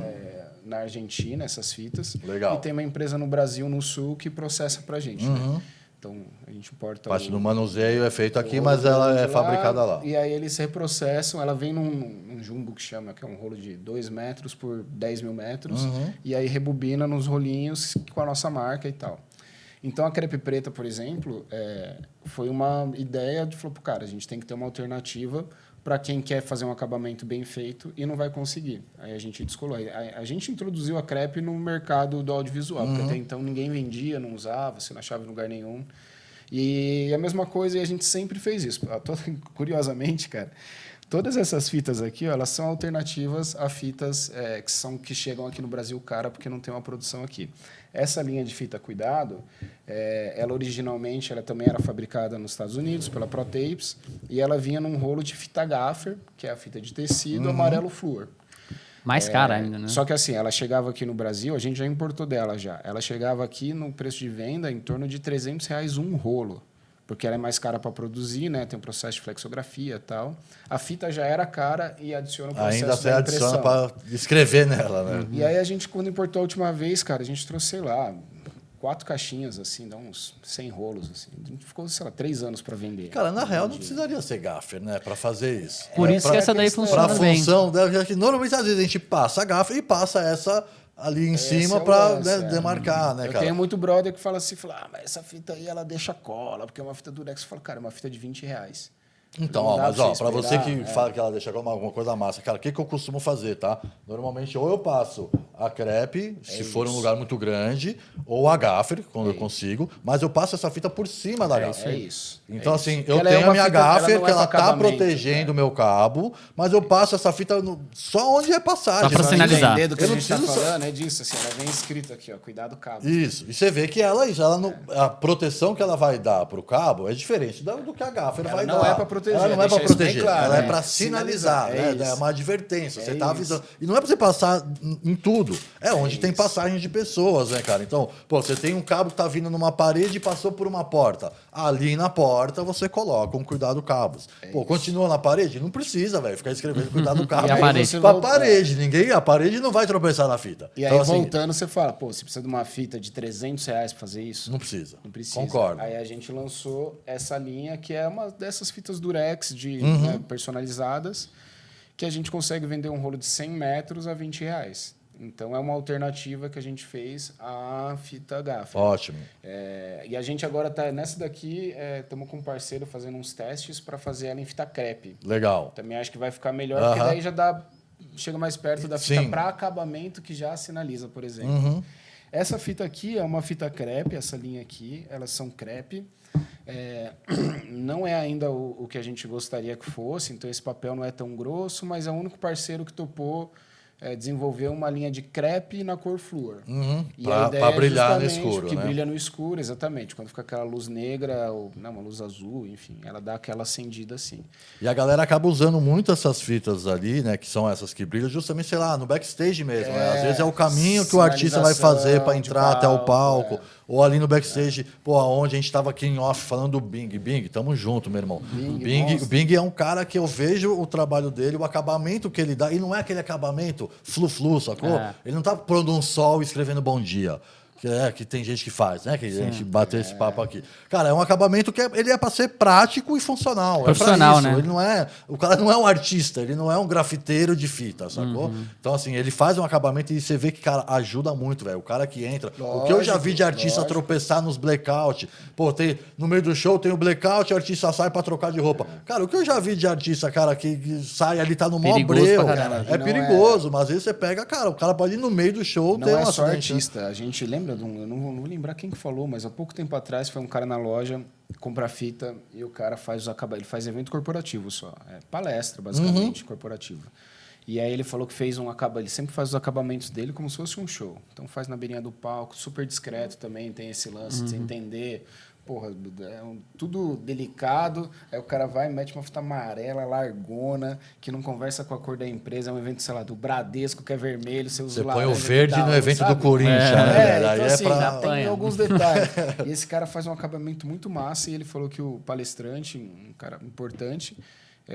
na Argentina, essas fitas.
Legal.
E tem uma empresa no Brasil, no Sul, que processa para a gente. Né? Então, a gente importa...
Parte do manuseio é feito aqui, mas ela é fabricada lá.
E aí eles reprocessam. Ela vem num jumbo que chama, que é um rolo de 2 metros por 10 mil metros. E aí rebobina nos rolinhos com a nossa marca e tal. Então, a crepe preta, por exemplo, foi uma ideia de... Falou, cara, a gente tem que ter uma alternativa para quem quer fazer um acabamento bem feito e não vai conseguir. Aí a gente descolou. A gente introduziu a crepe no mercado do audiovisual, porque até então ninguém vendia, não usava, você não achava em lugar nenhum. E a mesma coisa, e a gente sempre fez isso. Curiosamente, cara, todas essas fitas aqui, ó, elas são alternativas a fitas que chegam aqui no Brasil cara, porque não tem uma produção aqui. Essa linha de fita Cuidado, ela originalmente ela também era fabricada nos Estados Unidos pela ProTapes e ela vinha num rolo de fita gaffer, que é a fita de tecido amarelo Fluor.
Mais cara ainda, né?
Só que assim, ela chegava aqui no Brasil, a gente já importou dela já. Ela chegava aqui no preço de venda em torno de R$300 um rolo. Porque ela é mais cara para produzir, né? Tem um processo de flexografia e tal. A fita já era cara e adiciona o processo
Ainda você
da
adiciona
impressão.
para escrever nela, né?
E aí a gente, quando importou a última vez, cara, a gente trouxe, sei lá, 4 caixinhas, assim, dá uns 100 rolos, assim. A gente ficou, sei lá, 3 anos para vender.
Cara, na real não precisaria ser gaffer, né? Para fazer isso.
Por isso que essa daí funciona
Para
bem.
função, normalmente às vezes a gente passa a gaffer e passa essa ali em cima
é o
para
lance,
demarcar, né,
Eu
cara?
tenho muito brother que fala assim, mas essa fita aí, ela deixa cola, porque é uma fita durex. Eu falo, cara, é uma fita de R$20.
Então,
Não
ó,
dá
mas ó,
pra
para
você
você que
esperar,
fala que ela deixa alguma coisa massa, cara, o que eu costumo fazer, tá? Normalmente, ou eu passo a crepe, se for um lugar muito grande, ou a gaffer, quando eu consigo, mas eu passo essa fita por cima da gaffer.
É isso.
Então,
é
assim,
isso.
eu
Ela
tenho a
uma
minha
fita, ela
gaffer,
não
que ela
pra
tá
acabamento,
protegendo o meu cabo, mas eu passo essa fita só onde é passagem.
Só pra
Só
sinalizar.
entender do que
Eu
a
não
gente tá
preciso
falando, é disso, assim, ela vem escrito aqui, ó, cuidado cabo.
Isso. E você vê que ela não, a proteção que ela vai dar pro cabo é diferente do que a gaffer
Ela
vai
não
dar.
é para proteger.
Ela não é para
deixar isso bem
proteger,
claro,
ela é
né?
para sinalizar, né?
isso.
É uma advertência. Você
É
tá
isso.
avisando. E não é para você passar em tudo. É onde tem
isso.
passagem de pessoas, né, cara? Então, pô, você tem um cabo que tá vindo numa parede e passou por uma porta. Ali na porta você coloca um cuidado cabos. Pô, continua na parede? Não precisa, velho, ficar escrevendo cuidado cabo
E a parede?
pra parede. Ninguém, a parede não vai tropeçar na fita.
E aí,
Então, assim,
voltando, você fala, pô, você precisa de uma fita de R$300 pra fazer isso?
não precisa.
Não precisa.
Concordo.
Aí a gente lançou essa linha, que é uma dessas fitas Durex né, personalizadas, que a gente consegue vender um rolo de 100 metros a R$20. Então, é uma alternativa que a gente fez à fita gaffer.
Ótimo.
E a gente agora tá nessa daqui, estamos com um parceiro fazendo uns testes para fazer ela em fita crepe.
Legal.
Também acho que vai ficar melhor, porque daí já chega mais perto da fita
Sim.
para acabamento, que já sinaliza, por exemplo. Essa fita aqui é uma fita crepe, essa linha aqui, elas são crepe. Não é ainda o que a gente gostaria que fosse, então esse papel não é tão grosso, mas é o único parceiro que topou desenvolver uma linha de crepe na cor flúor. E a ideia
Pra brilhar no
justamente
escuro,
que
né?
brilha no escuro, exatamente. Quando fica aquela luz negra, ou não, uma luz azul, enfim, ela dá aquela acendida assim.
E a galera acaba usando muito essas fitas ali, né? Que são essas que brilham, justamente, sei lá, no backstage mesmo. Né? Às vezes é o caminho que o artista vai fazer para entrar até o palco. Ou ali no backstage, pô, aonde a gente tava aqui em off falando do Bing. Bing, tamo junto, meu irmão. O Bing é um cara que eu vejo o trabalho dele, o acabamento que ele dá. E não é aquele acabamento flu-flu, sacou? Ele não tá pondo um sol e escrevendo bom dia. Que tem gente que faz, né? Que a gente bateu esse papo aqui. Cara, é um acabamento que ele é para ser prático e funcional.
Profissional,
é pra isso.
né?
Ele não é, o cara não é um artista, ele não é um grafiteiro de fita, sacou? Então, assim, ele faz um acabamento e você vê que, cara, ajuda muito, velho. O cara que entra. O que eu já vi de artista tropeçar nos blackout. Pô, no meio do show tem o blackout, o artista sai para trocar de roupa. Cara, o que eu já vi de artista, cara, que sai ali, tá no mó
Perigoso
breu.
pra caralho.
É perigoso, mas às vezes você pega, cara, o cara pode ir no meio do show,
Não
ter
é
um
só
acidente.
artista. A gente lembra eu não vou lembrar quem que falou, mas há pouco tempo atrás foi um cara na loja comprar fita e o cara ele faz evento corporativo só, palestra basicamente corporativa. E aí ele falou que fez ele sempre faz os acabamentos dele como se fosse um show. Então faz na beirinha do palco, super discreto também, tem esse lance de você entender. Porra, tudo delicado. Aí o cara vai e mete uma fita amarela, largona, que não conversa com a cor da empresa. É um evento, sei lá, do Bradesco, que é vermelho. Você
põe o verde no evento do Corinthians, né, velho? Aí
então, assim, tem alguns detalhes. E esse cara faz um acabamento muito massa e ele falou que o palestrante, um cara importante,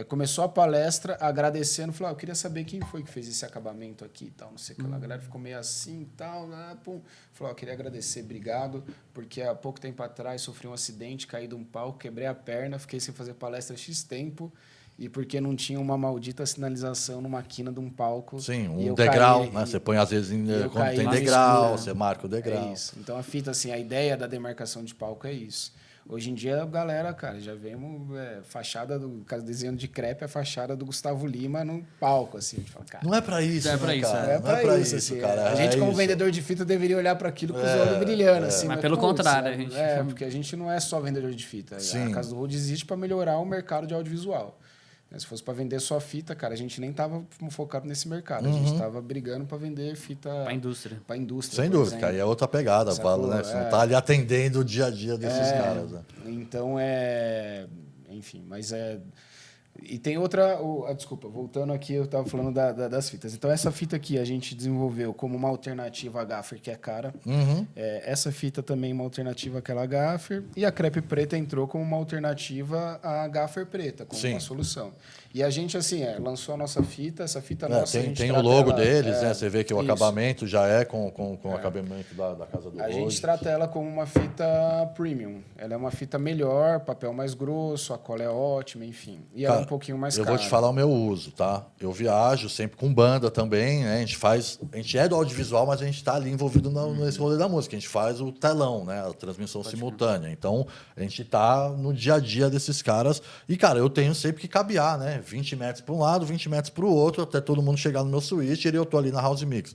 começou a palestra agradecendo, falou, eu queria saber quem foi que fez esse acabamento aqui e tal, não sei o que lá. A galera ficou meio assim e tal, pum. Falou, queria agradecer, obrigado, porque há pouco tempo atrás sofri um acidente, caí de um palco, quebrei a perna, fiquei sem fazer palestra X tempo, e porque não tinha uma maldita sinalização numa quina de um palco.
Sim, um degrau, né? Você põe às vezes quando tem degrau, você marca o degrau.
É isso. Então a fita, assim, a ideia da demarcação de palco é isso. Hoje em dia, a galera, cara, já vemos fachada do desenho de crepe, a fachada do Gustavo Lima no palco, assim. A gente fala, cara,
não é pra isso,
não é pra isso,
cara.
não é pra isso, assim,
cara.
A gente, como vendedor de fita, deveria olhar para aquilo com os olhos brilhando, assim.
Mas pelo contrário, a gente...
porque a gente não é só vendedor de fita.
Sim.
A Casa do Road existe para melhorar o mercado de audiovisual. Se fosse para vender só fita, cara, a gente nem tava focado nesse mercado. A gente tava brigando para vender fita...
Pra indústria.
Pra indústria,
Sem dúvida, cara. E é outra pegada, falo, né? Você não tá ali atendendo o dia a dia desses caras, né?
Então, enfim, mas E tem outra... desculpa, voltando aqui, eu estava falando das fitas. Então, essa fita aqui a gente desenvolveu como uma alternativa à gaffer, que é cara. Essa fita também é uma alternativa àquela gaffer. E a crepe preta entrou como uma alternativa à gaffer preta, como uma solução. E a gente, assim, lançou a nossa fita. Essa fita nossa,
tem o logo deles, né? Você vê que o acabamento já é com o acabamento da Casa do Road.
A gente trata ela como uma fita premium. Ela é uma fita melhor, papel mais grosso, a cola é ótima, enfim. E ela é um pouquinho mais cara.
Eu vou te falar o meu uso, tá? Eu viajo sempre com banda também, né? A gente é do audiovisual, mas a gente está ali envolvido nesse rolê da música. A gente faz o telão, né? A transmissão simultânea. Então, a gente tá no dia a dia desses caras. E, cara, eu tenho sempre que cabear, né? 20 metros para um lado, 20 metros para o outro, até todo mundo chegar no meu switcher e eu tô ali na House Mix.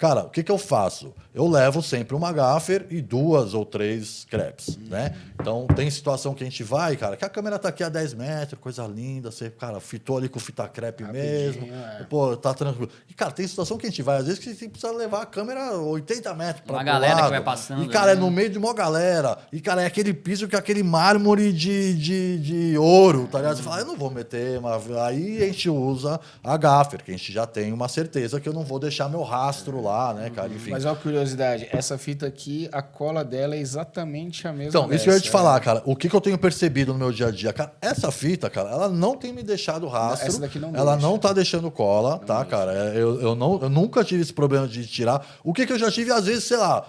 Cara, o que eu faço? Eu levo sempre uma gaffer e 2 ou 3 crepes, né? Então, tem situação que a gente vai, cara, que a câmera tá aqui a 10 metros, coisa linda, você, cara, fitou ali com fita crepe mesmo, pô, tá tranquilo. E, cara, tem situação que a gente vai, às vezes, que você precisa levar a câmera 80 metros pra
Uma galera que vai passando.
E, cara,
né?
é no meio de uma galera. E, cara, é aquele piso que é aquele mármore de ouro, tá ligado? Você fala, eu não vou meter, mas aí a gente usa a gaffer, que a gente já tem uma certeza que eu não vou deixar meu rastro lá, né, cara? Enfim.
Mas, ó, curiosidade, essa fita aqui, a cola dela é exatamente a mesma
Então, isso que eu ia te
dessa,
falar, cara. O que eu tenho percebido no meu dia a dia? Cara, essa fita, cara, ela não tem me deixado rastro.
Essa daqui não
ela
deixa.
não tá deixando cola, tá, cara? Eu nunca tive esse problema de tirar. O que eu já tive, às vezes, sei lá,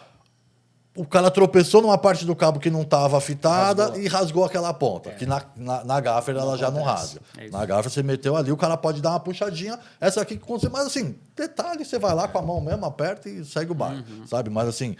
o cara tropeçou numa parte do cabo que não estava fitada e rasgou aquela ponta. Que na gaffer ela já não rasga. Na gaffer você meteu ali, o cara pode dar uma puxadinha. Essa aqui, mas assim, detalhe, você vai lá com a mão mesmo, aperta e segue o baile, sabe? Mas assim,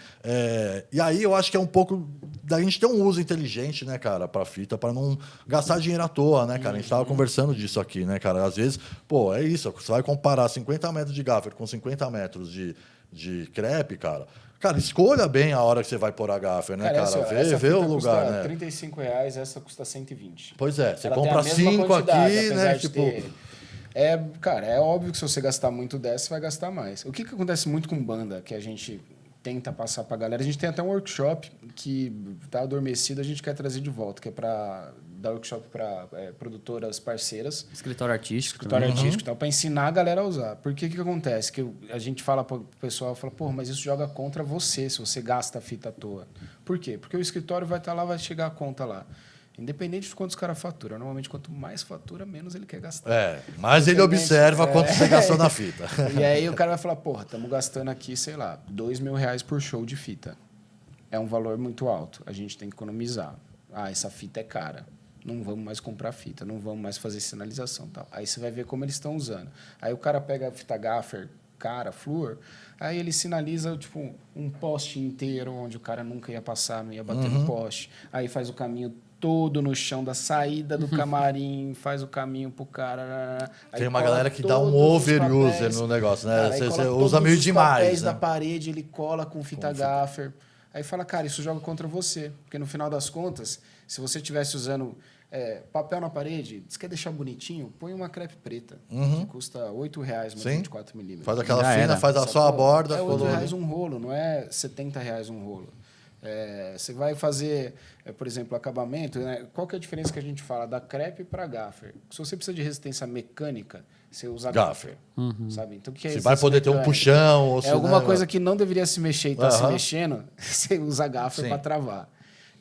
e aí eu acho que é um pouco da gente ter um uso inteligente, né, cara, pra fita, para não gastar dinheiro à toa, né, cara? A gente tava conversando disso aqui, né, cara? Às vezes, pô, é isso, você vai comparar 50 metros de gaffer com 50 metros de crepe, cara. Cara, escolha bem a hora que você vai pôr a gaffer, né, cara?
Essa
Vê o
fita
lugar,
custa
né?
R$35, essa custa 120.
Pois é, você
Ela
compra
tem a mesma
5
quantidade,
aqui,
apesar
né?
de
Tipo,
ter- cara, é óbvio que se você gastar muito dessa, você vai gastar mais. O que acontece muito com banda, que a gente tenta passar pra galera? A gente tem até um workshop que tá adormecido, a gente quer trazer de volta, que é para dar workshop para produtoras parceiras.
Escritório artístico.
Escritório artístico e tal, para ensinar a galera a usar. Porque o que acontece? Que a gente fala para o pessoal, fala, pô, mas isso joga contra você, se você gasta a fita à toa. Por quê? Porque o escritório vai estar lá, vai chegar a conta lá. Independente de quantos caras fatura. Normalmente, quanto mais fatura, menos ele quer gastar.
mas ele observa quanto você gastou na fita.
E aí o cara vai falar, porra, estamos gastando aqui, sei lá, R$2.000 por show de fita. É um valor muito alto. A gente tem que economizar. Ah, essa fita é cara. Não vamos mais comprar fita, não vamos mais fazer sinalização. Tal. Aí você vai ver como eles estão usando. Aí o cara pega a fita gaffer, cara, flúor, aí ele sinaliza tipo um poste inteiro onde o cara nunca ia passar, não ia bater no poste. Aí faz o caminho todo no chão da saída do camarim, faz o caminho pro cara. Aí
Tem uma
cola
galera que dá um
todos os
overuser
papéis.
no negócio, né?
Cara, aí
Você
cola
usa
todos
meio
os
demais.
papéis
Né?
da parede, ele cola com fita gaffer. Aí fala, cara, isso joga contra você. Porque no final das contas, se você estivesse usando papel na parede, você quer deixar bonitinho, põe uma crepe preta, que custa R$8, mas 24 milímetros.
Faz aquela
Já
fina,
era.
faz só a borda.
É
colou ali.
R$8 um rolo, não é R$70 um rolo. Você vai fazer, por exemplo, acabamento, né? Qual que é a diferença que a gente fala da crepe para gaffer? Se você precisa de resistência mecânica, você usa gaffer. Sabe? Então, o que é
Você vai poder ter um
mecânica?
puxão. Ou
Alguma coisa que não deveria se mexer e está se mexendo, você usa gaffer
Sim.
para travar.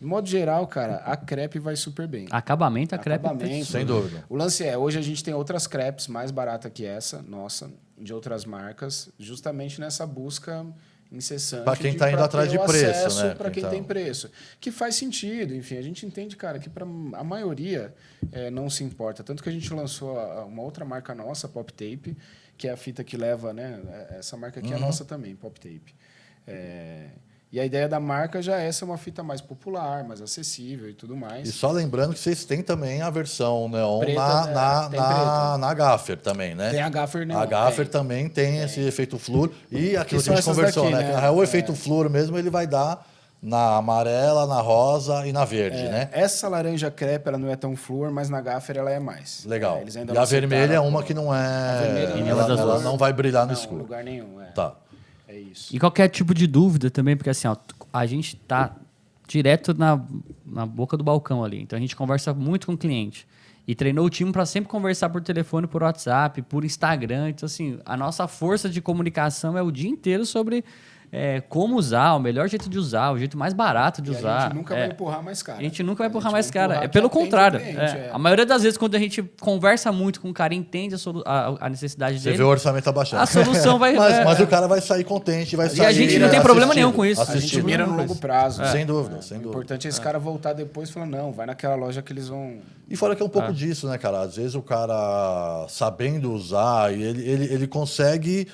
De modo geral, cara, a crepe vai super bem.
Acabamento, a crepe.
Acabamento.
Sem dúvida.
O lance hoje a gente tem outras crepes mais baratas que essa, nossa, de outras marcas, justamente nessa busca incessante.
Pra quem tá indo
pra
atrás
ter
de
o
preço,
acesso
né?
Para quem
Então.
tem preço. Que faz sentido, enfim, a gente entende, cara, que para a maioria não se importa. Tanto que a gente lançou uma outra marca nossa, Pop Tape, que é a fita que leva, né? Essa marca aqui é nossa também, Pop Tape. E a ideia da marca já é ser uma fita mais popular, mais acessível e tudo mais.
E só lembrando que vocês têm também a versão neon
Preta, tem preta.
na gaffer também, né?
Tem a gaffer neon.
A gaffer
tem.
também tem esse efeito flúor. E aquilo que
são
a gente
essas
conversou,
daqui,
né?
né?
Que, o efeito flúor mesmo ele vai dar na amarela, na rosa e na verde, né?
Essa laranja crepe ela não é tão flúor, mas na gaffer ela é mais.
Legal.
Eles ainda
E
não
a vermelha é
aceitaram
uma que não
vermelha
é.
não
Ela,
é das
ela
duas.
não vai brilhar no
Não, em
escuro.
lugar nenhum.
Tá.
É isso.
E qualquer tipo de dúvida também, porque assim, ó, a gente tá direto na boca do balcão ali. Então a gente conversa muito com o cliente. E treinou o time para sempre conversar por telefone, por WhatsApp, por Instagram. Então, assim, a nossa força de comunicação é o dia inteiro sobre como usar, o melhor jeito de usar, o jeito mais barato de
E
usar.
a gente nunca vai empurrar mais cara.
A gente nunca vai empurrar
gente
mais
vai
cara.
empurrar
É pelo
quem atende o
contrário.
cliente,
A maioria das vezes, quando a gente conversa muito com o cara e entende a necessidade
Você
dele,
vê o orçamento abaixando.
a solução vai...
Mas o cara vai sair contente, vai sair.
a gente não tem problema nenhum com isso.
A gente
assistido.
mira no longo prazo.
Sem dúvida, sem
O
dúvida.
importante é esse cara voltar depois e falar, não, vai naquela loja que eles vão...
E fora que é um pouco disso, né, cara? Às vezes o cara, sabendo usar, ele consegue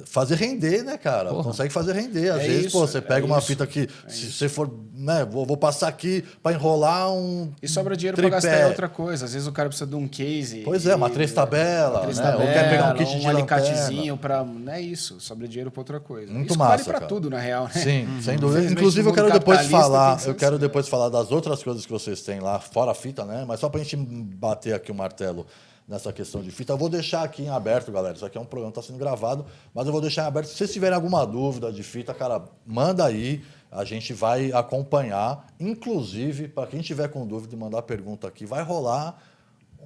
fazer render, né, cara?
Porra.
Consegue fazer render. Às
É
vezes,
isso,
pô, você pega
é
uma
isso,
fita que, se você for, né, vou passar aqui para enrolar um
E sobra dinheiro
tripé.
para gastar em outra coisa. Às vezes o cara precisa de um case.
Pois é, uma três tabela,
três
né?
tabela,
Ou quer pegar um kit de
alicatezinho para... Não é isso, sobra dinheiro para outra coisa.
Muito
isso
massa,
vale para
cara.
tudo, na real, né?
Sim, sem dúvida.
Infelizmente,
Inclusive,
no
eu quero
mundo
depois
capitalista
falar,
tem que ser
eu quero
assim,
depois falar das outras coisas que vocês têm lá, fora a fita, né? Mas só pra gente bater aqui o martelo nessa questão de fita, eu vou deixar aqui em aberto, galera. Isso aqui é um programa que está sendo gravado, mas eu vou deixar em aberto. Se vocês tiverem alguma dúvida de fita, cara, manda aí. A gente vai acompanhar. Inclusive, para quem tiver com dúvida e mandar pergunta aqui, vai rolar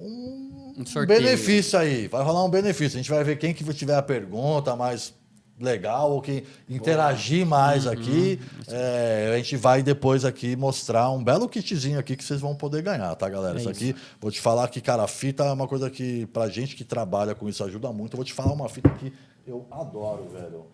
um
sorteio.
benefício aí. Vai rolar um benefício. A gente vai ver quem que tiver a pergunta mais legal ou que interagir mais aqui. A gente vai depois aqui mostrar um belo kitzinho aqui que vocês vão poder ganhar, tá, galera? Isso aqui, vou te falar que, cara, a fita é uma coisa que pra gente que trabalha com isso ajuda muito. Eu vou te falar uma fita que eu adoro, velho.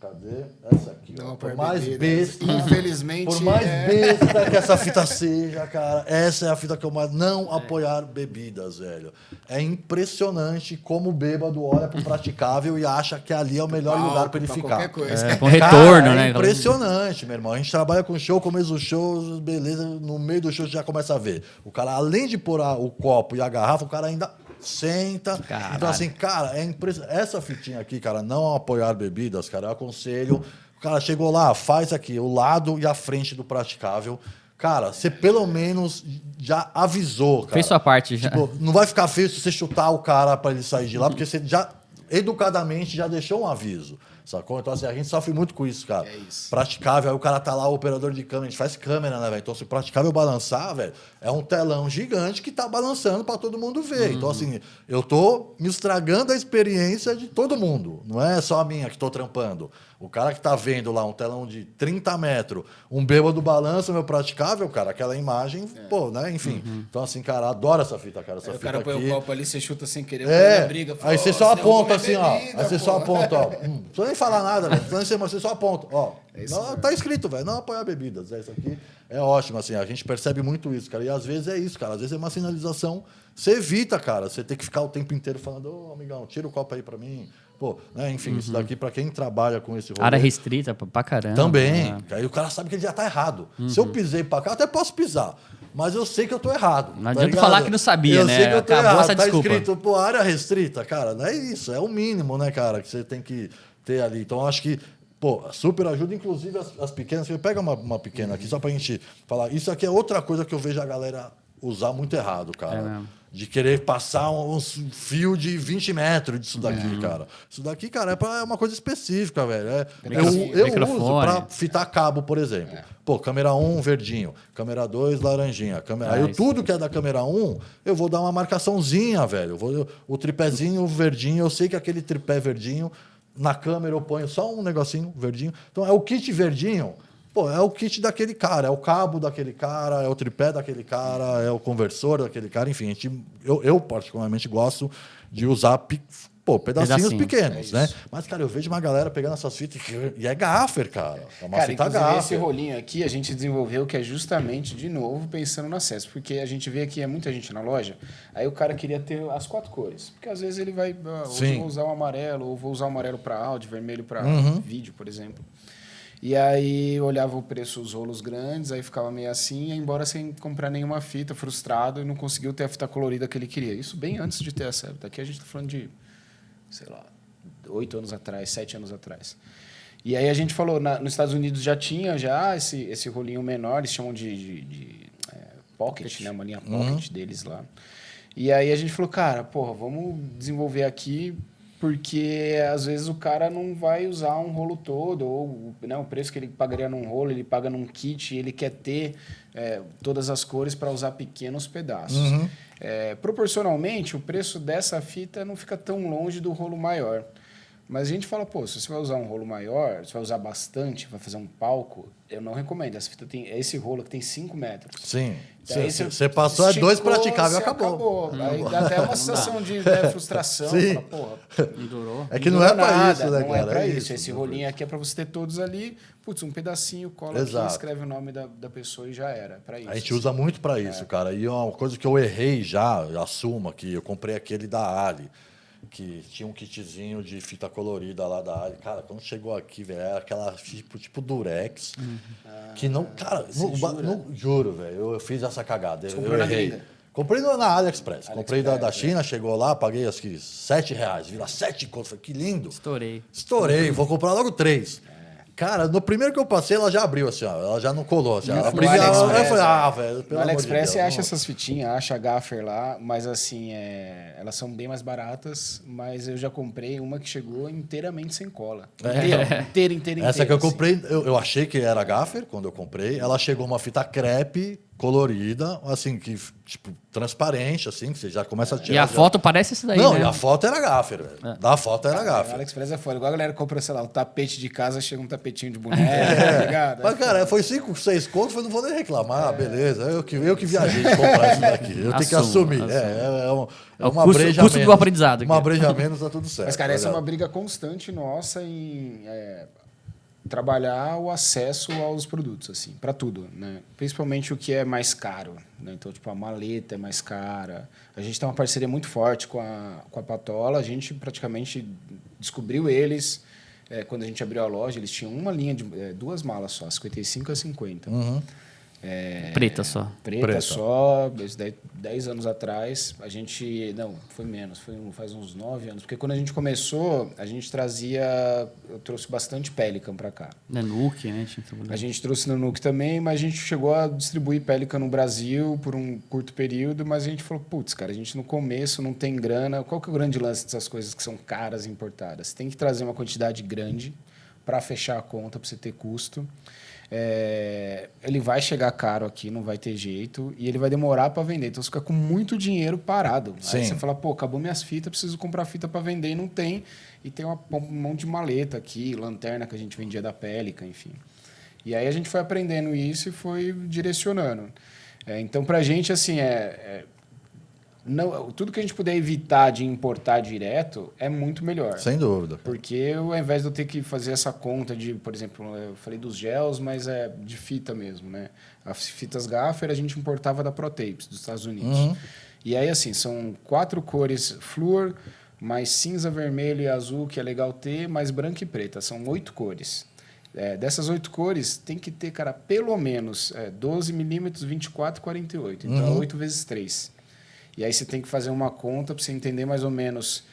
Cadê? Essa aqui, ó.
Não,
Por
por
mais
bebida.
besta,
Infelizmente,
por mais besta que essa fita seja, cara, essa é a fita que eu mais... Não apoiar bebidas, velho. É impressionante como o bêbado olha pro praticável e acha que ali é o melhor lugar para ele ficar.
Qualquer coisa.
Com retorno,
Cara,
né?
É impressionante, meu irmão. A gente trabalha com show, começo do show, beleza, no meio do show você já começa a ver. O cara, além de pôr o copo e a garrafa, o cara ainda senta.
Caralho.
Então, assim, cara, é impressionante. Essa fitinha aqui, cara, não apoiar bebidas, cara, eu aconselho. O cara chegou lá, faz aqui o lado e a frente do praticável. Cara, você pelo menos já avisou, cara.
Fez sua parte já.
Tipo, não vai ficar feio se você chutar o cara para ele sair de lá, porque você já, educadamente, já deixou um aviso. Sacou? Então, assim, a gente sofre muito com isso, cara.
É isso.
Praticável, aí o cara tá lá, o operador de câmera, a gente faz câmera, né, velho? Então, se o praticável balançar, velho, é um telão gigante que tá balançando para todo mundo ver. Então, assim, eu tô me estragando a experiência de todo mundo. Não é só a minha que tô trampando. O cara que tá vendo lá um telão de 30 metros, um bêbado balança, meu praticável, cara, aquela imagem, pô, né? Enfim. Então, assim, cara, adoro essa fita, cara. Essa
Aí o
fita
cara põe
aqui.
o copo ali, você chuta sem querer, a briga. Fala,
Aí você só
"Você derrubou
aponta
minha
assim, ó.
bebida,
Aí você
pô."
só aponta, ó. Não precisa nem falar nada, velho. Não precisa nem ser, mas você só aponta, ó.
isso
Não,
mesmo.
tá escrito, velho. Não apoiar bebidas. Isso aqui é ótimo, assim. A gente percebe muito isso, cara. E às vezes é isso, cara. Às vezes é uma sinalização. Você evita, cara. Você tem que ficar o tempo inteiro falando, ô, amigão, tira o copo aí pra mim. Pô, né? Enfim, isso daqui, pra quem trabalha com esse rolê.
Área restrita pra caramba.
Também.
né?
Aí o cara sabe que ele já tá errado. Se eu pisei pra cá, eu até posso pisar. Mas eu sei que eu tô errado.
Não
tá
adianta
ligado?
falar que não sabia,
eu
né?
Sei que eu tô
Acabou
errado.
essa
Tá
desculpa.
escrito, pô, área restrita, cara. Não é isso. É o mínimo, né, cara, que você tem que ter ali. Então, eu acho que, pô, super ajuda, inclusive as pequenas. Pega uma pequena aqui, só pra gente falar. Isso aqui é outra coisa que eu vejo a galera usar muito errado, cara.
É mesmo.
De querer passar um fio de 20 metros disso daqui, cara. Isso daqui, cara, é uma coisa específica, velho. Eu
Microfone.
uso pra fitar cabo, por exemplo. Pô, câmera 1, verdinho. Câmera 2, laranjinha. Aí
isso.
tudo que é da câmera 1, eu vou dar uma marcaçãozinha, velho. O tripézinho verdinho, eu sei que aquele tripé verdinho, na câmera eu ponho só um negocinho verdinho. Então, é o kit verdinho. Pô, é o kit daquele cara, é o cabo daquele cara, é o tripé daquele cara, é o conversor daquele cara, enfim. Eu particularmente gosto de usar pedacinhos pequenos, né? Mas, cara, eu vejo uma galera pegando essas fitas e é gaffer, cara. É uma
Cara,
fita
inclusive esse
gaffer.
rolinho aqui a gente desenvolveu que é justamente, de novo, pensando no acesso. Porque a gente vê aqui, é muita gente na loja, aí o cara queria ter as 4 cores. Porque às vezes ele vai, hoje eu
Sim.
vou usar o amarelo, ou vou usar o amarelo para áudio, vermelho para vídeo, por exemplo. E aí eu olhava o preço, os rolos grandes, aí ficava meio assim, ia embora sem comprar nenhuma fita, frustrado, e não conseguiu ter a fita colorida que ele queria. Isso bem antes de ter essa. Daqui a gente está falando de, sei lá, 8 anos atrás, 7 anos atrás. E aí a gente falou, nos Estados Unidos já tinha esse rolinho menor, eles chamam de pocket, né? Uma linha pocket deles lá. E aí a gente falou, cara, porra, vamos desenvolver aqui, porque às vezes o cara não vai usar um rolo todo, ou né, o preço que ele pagaria num rolo, ele paga num kit, e ele quer ter todas as cores para usar pequenos pedaços. Proporcionalmente, o preço dessa fita não fica tão longe do rolo maior. Mas a gente fala, pô, se você vai usar um rolo maior, se vai usar bastante, vai fazer um palco, eu não recomendo. Essa fita tem esse rolo que tem 5 metros.
Sim.
Daí
Você passou,
esticou,
2 praticáveis e
você
acabou.
Aí dá até uma sensação de frustração.
Sim.
Fala, porra,
Não durou.
É que não é pra
nada,
isso, né,
não
cara?
é pra isso.
isso.
Esse rolinho aqui é pra você ter todos ali. Putz, um pedacinho, cola
Exato.
aqui, escreve o nome da pessoa e já era. É pra isso.
A gente usa muito pra isso, cara. E uma coisa que eu errei já, eu assumo aqui, eu comprei aquele da Ali. que tinha um kitzinho de fita colorida lá da área. Cara, quando chegou aqui, velho, era aquela tipo Durex, que não... Cara, juro, velho, eu fiz essa cagada. Eu errei. Comprei na AliExpress. Comprei da China, chegou lá, paguei acho que R$7. Vira 7 contos. Falei, que lindo. Estourei. Vou comprar logo 3. Cara, no primeiro que eu passei, ela já abriu, assim, ó. Ela já não colou, assim. Eu falei, velho, pelo
no
amor
AliExpress
de Deus,
você acha essas fitinhas, acha a gaffer lá, mas assim, elas são bem mais baratas, mas eu já comprei uma que chegou inteiramente sem cola. Inteira.
Essa que eu comprei, eu achei que era gaffer quando eu comprei. Ela chegou uma fita crepe colorida, assim, que, tipo, transparente, assim, que você já começa a tirar.
E a foto parece essa daí,
não,
né?
e a foto era gaffer, velho. Da foto era
O
gaffer.
AliExpress é foda. Igual a galera compra, sei lá, o tapete de casa, chega um tapetinho de boneca, tá ligado?
Mas, cara, foi 5, 6 contos, eu não vou nem reclamar, beleza. Eu que viajei de comprar isso daqui. Eu tenho que assumir. É uma breja
custo
menos.
do aprendizado.
Uma breja menos, tá tudo certo.
Mas, cara, essa é uma briga constante nossa em trabalhar o acesso aos produtos, assim, para tudo, né? Principalmente o que é mais caro, né? Então, tipo, a maleta é mais cara. A gente tem uma parceria muito forte com a Patola. A gente praticamente descobriu eles quando a gente abriu a loja. Eles tinham uma linha de 2 malas só, 55 a 50.
Preta só.
Preta só, 10 anos atrás, a gente... Não, foi menos, faz uns 9 anos. Porque quando a gente começou, a gente eu trouxe bastante Pelican para cá.
Nanuque, né?
A gente trouxe Nanuque também, mas a gente chegou a distribuir Pelican no Brasil por um curto período, mas a gente falou, putz, cara, a gente no começo não tem grana. Qual que é o grande lance dessas coisas que são caras e importadas? Você tem que trazer uma quantidade grande para fechar a conta, para você ter custo. Ele vai chegar caro aqui, não vai ter jeito, e ele vai demorar para vender. Então você fica com muito dinheiro parado.
Sim.
Aí você fala, pô, acabou minhas fitas, preciso comprar fita para vender e não tem. E tem um monte de maleta aqui, lanterna que a gente vendia da Pelican, enfim. E aí a gente foi aprendendo isso e foi direcionando. Então, para a gente, assim, tudo que a gente puder evitar de importar direto é muito melhor.
Sem dúvida.
Porque ao invés de eu ter que fazer essa conta de, por exemplo, eu falei dos gels, mas é de fita mesmo, né? As fitas gaffer a gente importava da ProTapes, dos Estados Unidos. E aí, assim, são 4 cores fluor, mais cinza, vermelho e azul, que é legal ter, mais branco e preta. São 8 cores. Dessas 8 cores, tem que ter, cara, pelo menos 12 milímetros, 24 e 48. Então, 8 vezes 3. E aí você tem que fazer uma conta para você entender mais ou menos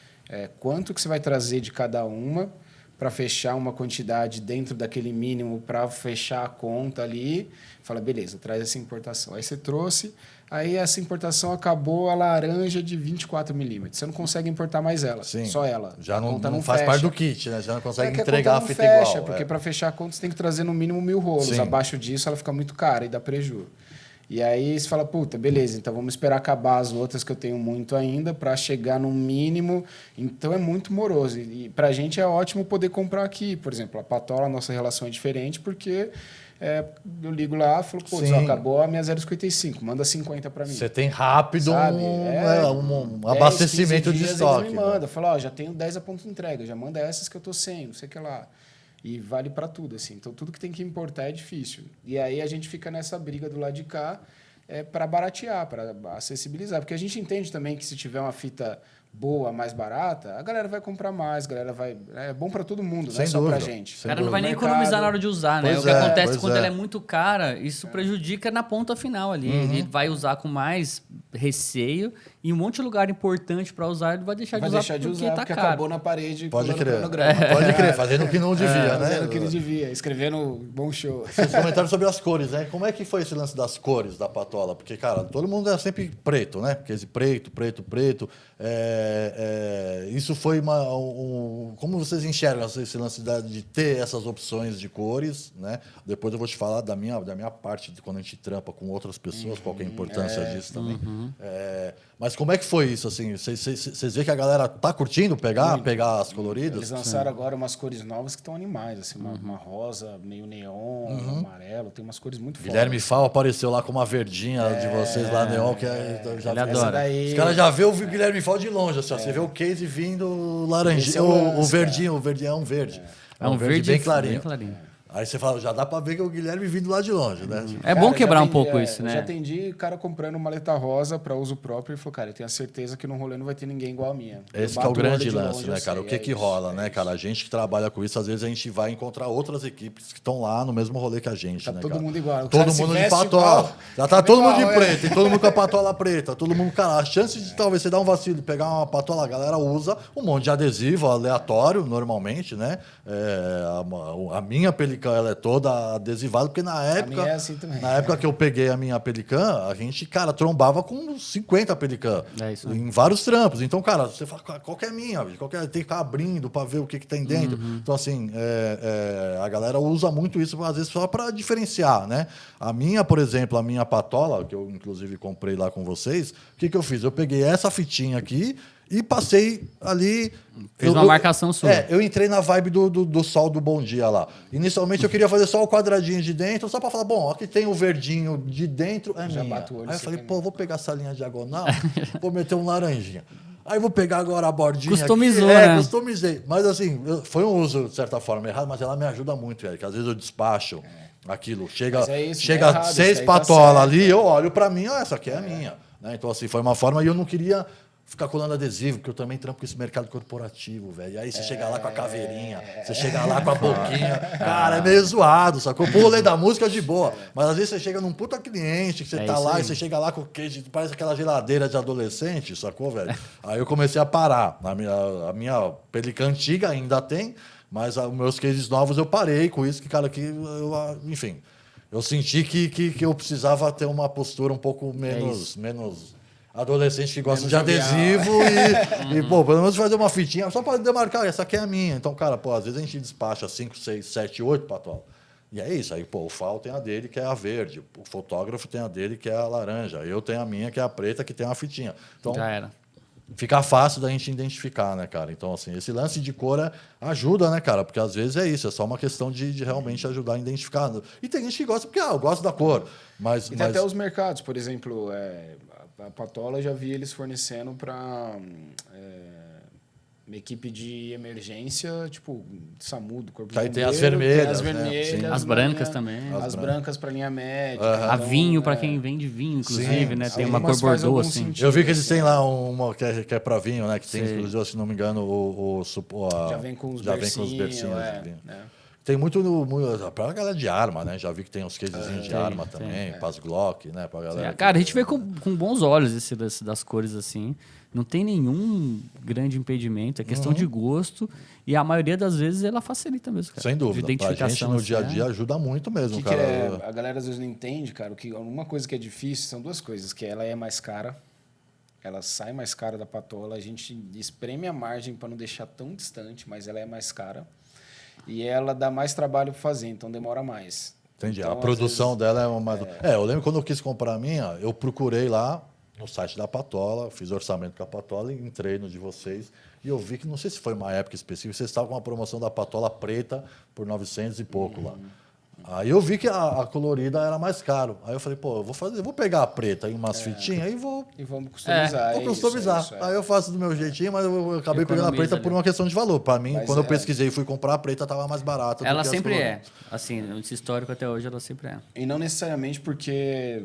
quanto que você vai trazer de cada uma para fechar uma quantidade dentro daquele mínimo para fechar a conta ali. Fala, beleza, traz essa importação. Aí você trouxe, aí essa importação acabou a laranja de 24 milímetros. Você não consegue importar mais ela,
Sim.
só ela.
Já
A conta
não faz
fecha.
parte do kit, né? Já não consegue
Que
entregar a
conta não
fita
fecha,
igual.
porque para fechar a conta você tem que trazer no mínimo 1.000 rolos.
Sim.
Abaixo disso ela fica muito cara e dá prejuízo. E aí você fala, puta, beleza, então vamos esperar acabar as outras que eu tenho muito ainda para chegar no mínimo. Então é muito moroso. E para a gente é ótimo poder comprar aqui. Por exemplo, a Patola, a nossa relação é diferente porque eu ligo lá e falo, putz, acabou a minha 0,55, manda 50 para mim.
Você tem rápido um
10,
abastecimento
15
de
dias
estoque.
Eles me mandam, fala, já tenho 10 a ponto de entrega, já manda essas que eu tô sem, não sei o que lá. E vale para tudo, assim. Então, tudo que tem que importar é difícil. E aí a gente fica nessa briga do lado de cá para baratear, para acessibilizar. Porque a gente entende também que se tiver uma fita boa, mais barata, a galera vai comprar mais, a galera vai... É bom para todo mundo, não é só para a gente.
O cara não vai nem economizar na hora de usar, né? O que acontece quando ela é muito cara, isso prejudica na ponta final ali. Ele vai usar com mais receio e um monte de lugar importante para usar, ele vai deixar de usar porque tá caro.
Acabou na parede.
Pode crer. Pode crer, fazendo o que não devia, né?
Fazendo o que não devia, escrevendo bom show.
Vocês comentaram sobre as cores, né? Como é que foi esse lance das cores da Patola? Porque, cara, todo mundo é sempre preto, né? Porque esse preto. Isso foi como vocês enxergam esse lance de ter essas opções de cores, né? Depois eu vou te falar da minha parte, de quando a gente trampa com outras pessoas, qual que é a importância disso também. Mas como é que foi isso, assim? Vocês veem que a galera tá curtindo pegar as coloridas?
Eles lançaram agora umas cores novas que estão animais, assim, uma rosa, meio neon, um amarelo, tem umas cores muito fortes.
Guilherme Fal apareceu lá com uma verdinha de vocês lá, neon, que
ele adora.
Os caras já vê o Guilherme Fal de longe, assim, ó, você vê o case vindo laranjinha, o verdinho é um verde.
É um verde
bem clarinho. Aí você fala, já dá pra ver que é o Guilherme vindo lá de longe, né? Tipo,
É bom quebrar um pouco isso,
Eu
né?
já atendi cara comprando maleta rosa para uso próprio e falou, cara, eu tenho a certeza que no rolê não vai ter ninguém igual a minha.
esse
Eu
que é o
bato olho
grande
de
lance,
longe,
né,
eu
cara?
sei,
O que que
isso,
rola,
é
né,
isso.
cara? A gente que trabalha com isso, às vezes a gente vai encontrar outras equipes que estão lá no mesmo rolê que a gente,
Tá
né,
todo
cara?
mundo igual. O
Todo
cara se
mundo de
veste
patola.
igual,
Já tá todo mundo de
igual, é.
preto, e todo mundo com a patola preta. Todo mundo, cara, a chance de talvez você dar um vacilo e pegar uma patola, a galera usa um monte de adesivo aleatório, normalmente, né? A minha Pelican, ela é toda adesivada, porque na época...
minha é assim também.
Na época que eu peguei a minha Pelican, a gente, cara, trombava com 50 Pelican.
É isso aí.
Em vários trampos. Então, cara, você fala, qual que é a minha? Qual que é? Tem que ficar abrindo para ver o que tem dentro. Então, assim, a galera usa muito isso, às vezes, só para diferenciar, né? A minha, por exemplo, a minha patola, que eu, inclusive, comprei lá com vocês, o que eu fiz? Eu peguei essa fitinha aqui e passei ali...
Fez uma marcação sua.
Eu entrei na vibe do sol do Bom Dia lá. Inicialmente eu queria fazer só o quadradinho de dentro, só para falar, bom, aqui tem o verdinho de dentro, é
Já
minha.
bato o olho,
Aí eu
sei
falei,
que é
pô, vou pegar essa linha diagonal, vou meter um laranjinha. Aí vou pegar agora a bordinha
Customizou,
aqui.
né?
Customizei. Mas assim, foi um uso, de certa forma, errado, mas ela me ajuda muito, Eric. Às vezes eu despacho aquilo. Chega,
Mas é isso,
chega
não é errado,
6
isso aí tá
patolas
certo.
ali, eu olho para mim, essa aqui é a minha. Né? Então, assim, foi uma forma, e eu não queria ficar colando adesivo, porque eu também trampo com esse mercado corporativo, velho. E aí você chega lá com a caveirinha, você chega lá com a boquinha. Cara, é meio zoado, sacou? Pô, o rolê da música de boa. Mas às vezes você chega num puta cliente, que você tá
isso
lá
aí.
e você chega lá com o queijo, parece aquela geladeira de adolescente, sacou, velho? Aí eu comecei a parar. A minha Pelican antiga ainda tem, mas os meus cases novos eu parei com isso, que, cara, enfim, eu senti que eu precisava ter uma postura um pouco menos adolescente que gosta
Menos
de
jovial.
adesivo e, pô, pelo menos fazer uma fitinha só para demarcar, essa aqui é a minha. Então, cara, pô, às vezes a gente despacha 5, 6, 7, 8 patola. E é isso. Aí, pô, o FAO tem a dele, que é a verde. O fotógrafo tem a dele, que é a laranja. Eu tenho a minha, que é a preta, que tem uma fitinha. Então,
Já era.
fica fácil da gente identificar, né, cara? Então, assim, esse lance de cor ajuda, né, cara? Porque às vezes é isso, é só uma questão de realmente ajudar a identificar. E tem gente que gosta, porque, eu gosto da cor. Mas,
E tem até os mercados, por exemplo, a Patola, eu já vi eles fornecendo para uma equipe de emergência, tipo, SAMU, do Corpo de
Aí tem
Bombeiro,
as vermelhas,
tem as
né?
vermelhas,
Sim.
As
na
brancas
linha-
também.
As brancas para linha médica.
A
então,
vinho, para quem vende vinho, inclusive,
Sim,
né?
sim.
Tem uma cor
Algumas faz
bordô,
algum
assim.
sentido.
Eu vi que eles
assim.
têm lá uma que é pra vinho, né? Que tem,
Sei.
inclusive, se não me engano,
Já vem com os
já vem
bercinhos,
com os bercinhos de vinho.
né?
Tem muito pra galera de arma, né? Já vi que tem uns casezinhos de
tem,
arma
tem.
também, pras Glock, né? Pra galera
Cara, a gente vê com bons olhos das cores assim. Não tem nenhum grande impedimento, é questão de gosto. E a maioria das vezes ela facilita mesmo, cara.
Sem dúvida.
De
Pra gente,
identificação.
no
assim,
dia a
né?
dia, ajuda muito mesmo,
Que
cara.
a galera às vezes não entende, cara, que uma coisa que é difícil são duas coisas, que ela é mais cara, ela sai mais cara da Patola, a gente espreme a margem para não deixar tão distante, mas ela é mais cara. E ela dá mais trabalho para fazer, então demora mais.
Entendi.
Então,
A
às
produção
vezes,
dela é uma. Eu lembro quando eu quis comprar a minha, eu procurei lá no site da Patola, fiz orçamento com a Patola e entrei no de vocês. E eu vi que, não sei se foi uma época específica, vocês estavam com uma promoção da Patola preta por 900 e pouco lá. Aí eu vi que a colorida era mais caro. Aí eu falei, pô, eu vou pegar a preta em umas fitinhas e vou
E vamos customizar.
Vou
é
customizar.
isso,
Aí eu faço do meu jeitinho, mas eu acabei pegando a
Economiza
preta
ali.
por uma questão de valor. Para mim,
Mas
quando eu pesquisei e fui comprar, a preta estava mais barata. do
Ela
que as
sempre
coloridas.
é. Assim, esse histórico até hoje, ela sempre é.
E não necessariamente porque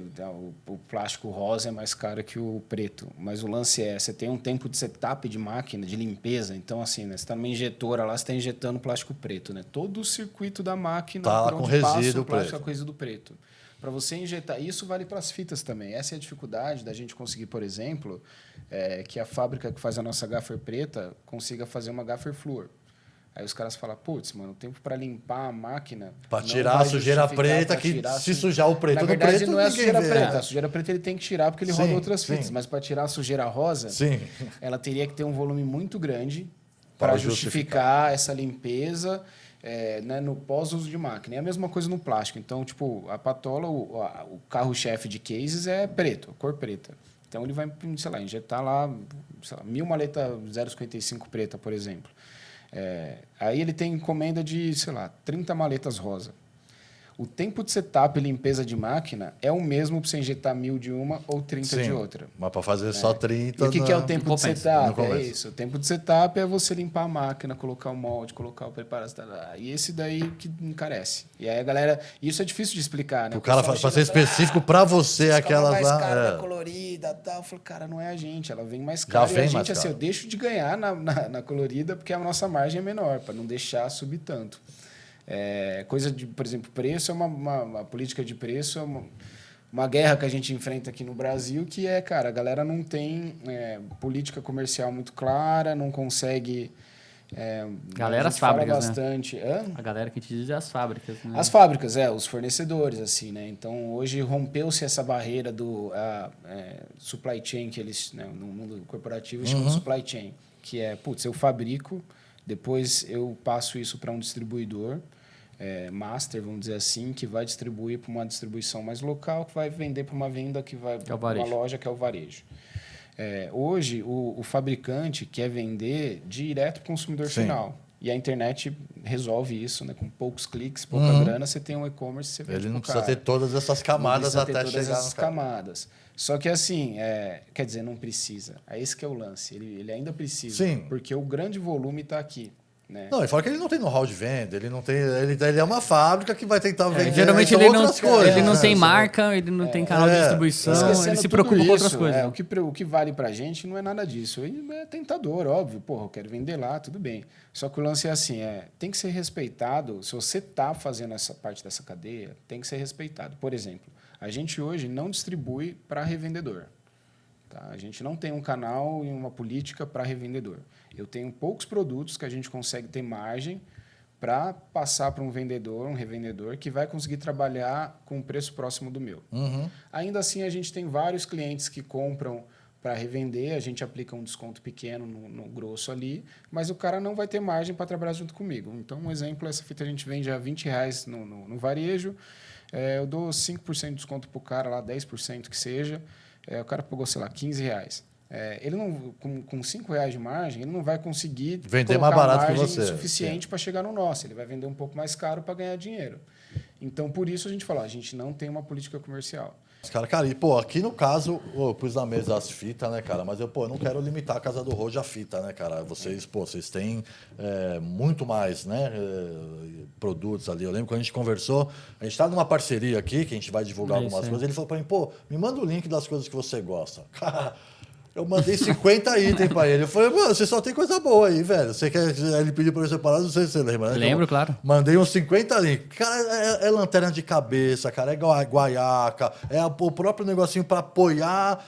o plástico rosa é mais caro que o preto, mas o lance você tem um tempo de setup de máquina, de limpeza, então assim, né, você está numa injetora lá, você está injetando plástico preto, né? Todo o circuito da máquina
Tá lá
por
com
onde passa
resíduo
o plástico,
preto.
a coisa do preto. Para você injetar, isso vale para as fitas também. Essa é a dificuldade da gente conseguir, por exemplo, que a fábrica que faz a nossa gaffer preta consiga fazer uma gaffer flúor. Aí os caras falam, putz, mano, o tempo para limpar a máquina.
Para
não
tirar
vai
a sujeira
justificar
preta,
pra
que
tirar a
se
su-
sujar o preto
Na
no
verdade,
preto,
não é a
ninguém
sujeira
vê.
preta. A sujeira preta ele tem que tirar porque ele
Sim,
roda outras
sim.
fitas. Mas para tirar a sujeira rosa,
Sim.
ela teria que ter um volume muito grande
Para
para justificar essa limpeza né, no pós-uso de máquina. É a mesma coisa no plástico. Então, tipo, a Patola, o carro-chefe de cases é preto, cor preta. Então, ele vai, sei lá, injetar lá, sei lá, 1000 maleta 0,55 preta, por exemplo. Aí ele tem encomenda de, sei lá, 30 maletas rosa. o tempo de setup e limpeza de máquina é o mesmo para você injetar 1000 de uma ou 30 de
Sim,
outra.
mas para fazer só 30...
E o que é o tempo de
compensa,
não
setup? É
compensa.
isso. O tempo de setup é você limpar a máquina, colocar o molde, colocar o preparação. E esse daí que encarece. E aí a galera... Isso é difícil de explicar, né?
O cara, para ser específico para você, aquelas
mais
lá...
cara,
é.
colorida e tal. Eu falei, cara, não é a gente. Ela vem mais
Já
cara.
vem
E a
mais
gente, assim,
cara.
eu deixo de ganhar na colorida porque a nossa margem é menor, para não deixar subir tanto. Coisa de, por exemplo, preço é uma política de preço, é uma guerra que a gente enfrenta aqui no Brasil, que cara, a galera não tem política comercial muito clara, não consegue...
Galera,
a
as
gente fala
fábricas,
bastante.
né? A galera que te diz é as fábricas, né?
As fábricas, os fornecedores, assim, né? Então, hoje rompeu-se essa barreira do supply chain, que eles, né, no mundo corporativo, chamam de supply chain, que eu fabrico, depois eu passo isso para um distribuidor, master, vamos dizer assim, que vai distribuir para uma distribuição mais local, que vai vender para uma venda que vai para uma loja, que é o varejo. Hoje, o fabricante quer vender direto para o consumidor final. E a internet resolve isso, né? Com poucos cliques, pouca grana, você tem um e-commerce, você vende.
Ele não precisa ter todas essas camadas até chegar.
Todas essas camadas. Só que assim, quer dizer, não precisa. É esse que é o lance. Ele ainda precisa.
Sim.
Porque o grande volume está aqui. Né?
Não, e fora que ele não tem know-how de venda, ele não tem. Ele é uma fábrica que vai tentar vender.
Geralmente
então
ele não,
outras coisas,
ele não
né?
tem marca, ele não tem canal de distribuição,
Esquecendo
ele se
tudo
preocupa com outras
isso,
coisas.
O que vale pra gente não é nada disso. É tentador, óbvio. Porra, eu quero vender lá, tudo bem. Só que o lance é assim, tem que ser respeitado. Se você está fazendo essa parte dessa cadeia, tem que ser respeitado. Por exemplo, a gente hoje não distribui para revendedor. Tá? A gente não tem um canal e uma política para revendedor. Eu tenho poucos produtos que a gente consegue ter margem para passar para um vendedor, um revendedor, que vai conseguir trabalhar com um preço próximo do meu. Ainda assim, a gente tem vários clientes que compram para revender, a gente aplica um desconto pequeno no grosso ali, mas o cara não vai ter margem para trabalhar junto comigo. Então, um exemplo, essa fita a gente vende a R$20 no varejo, eu dou 5% de desconto para o cara, lá 10% que seja, o cara pagou, sei lá, R$15. Ele não, com R$5 de margem, ele não vai conseguir
vender mais barato que
margem
você.
suficiente para chegar no nosso. Ele vai vender um pouco mais caro para ganhar dinheiro. Então, por isso a gente fala, a gente não tem uma política comercial.
Cara, e pô, aqui no caso, eu pus na mesa as fitas, né, cara? Mas eu não quero limitar a Casa do Road a fita, né, cara? Vocês têm muito mais, né, produtos ali. Eu lembro quando a gente conversou, a gente tá numa parceria aqui, que a gente vai divulgar algumas coisas, ele falou pra mim, pô, me manda o link das coisas que você gosta. Cara, eu mandei 50 itens pra ele. Eu falei, mano, você só tem coisa boa aí, velho. Você quer... Ele pediu pra eu separar, não sei se você lembra, né?
Lembro, claro.
Mandei uns 50 links. Cara, é lanterna de cabeça, cara, é guaiaca, o próprio negocinho pra apoiar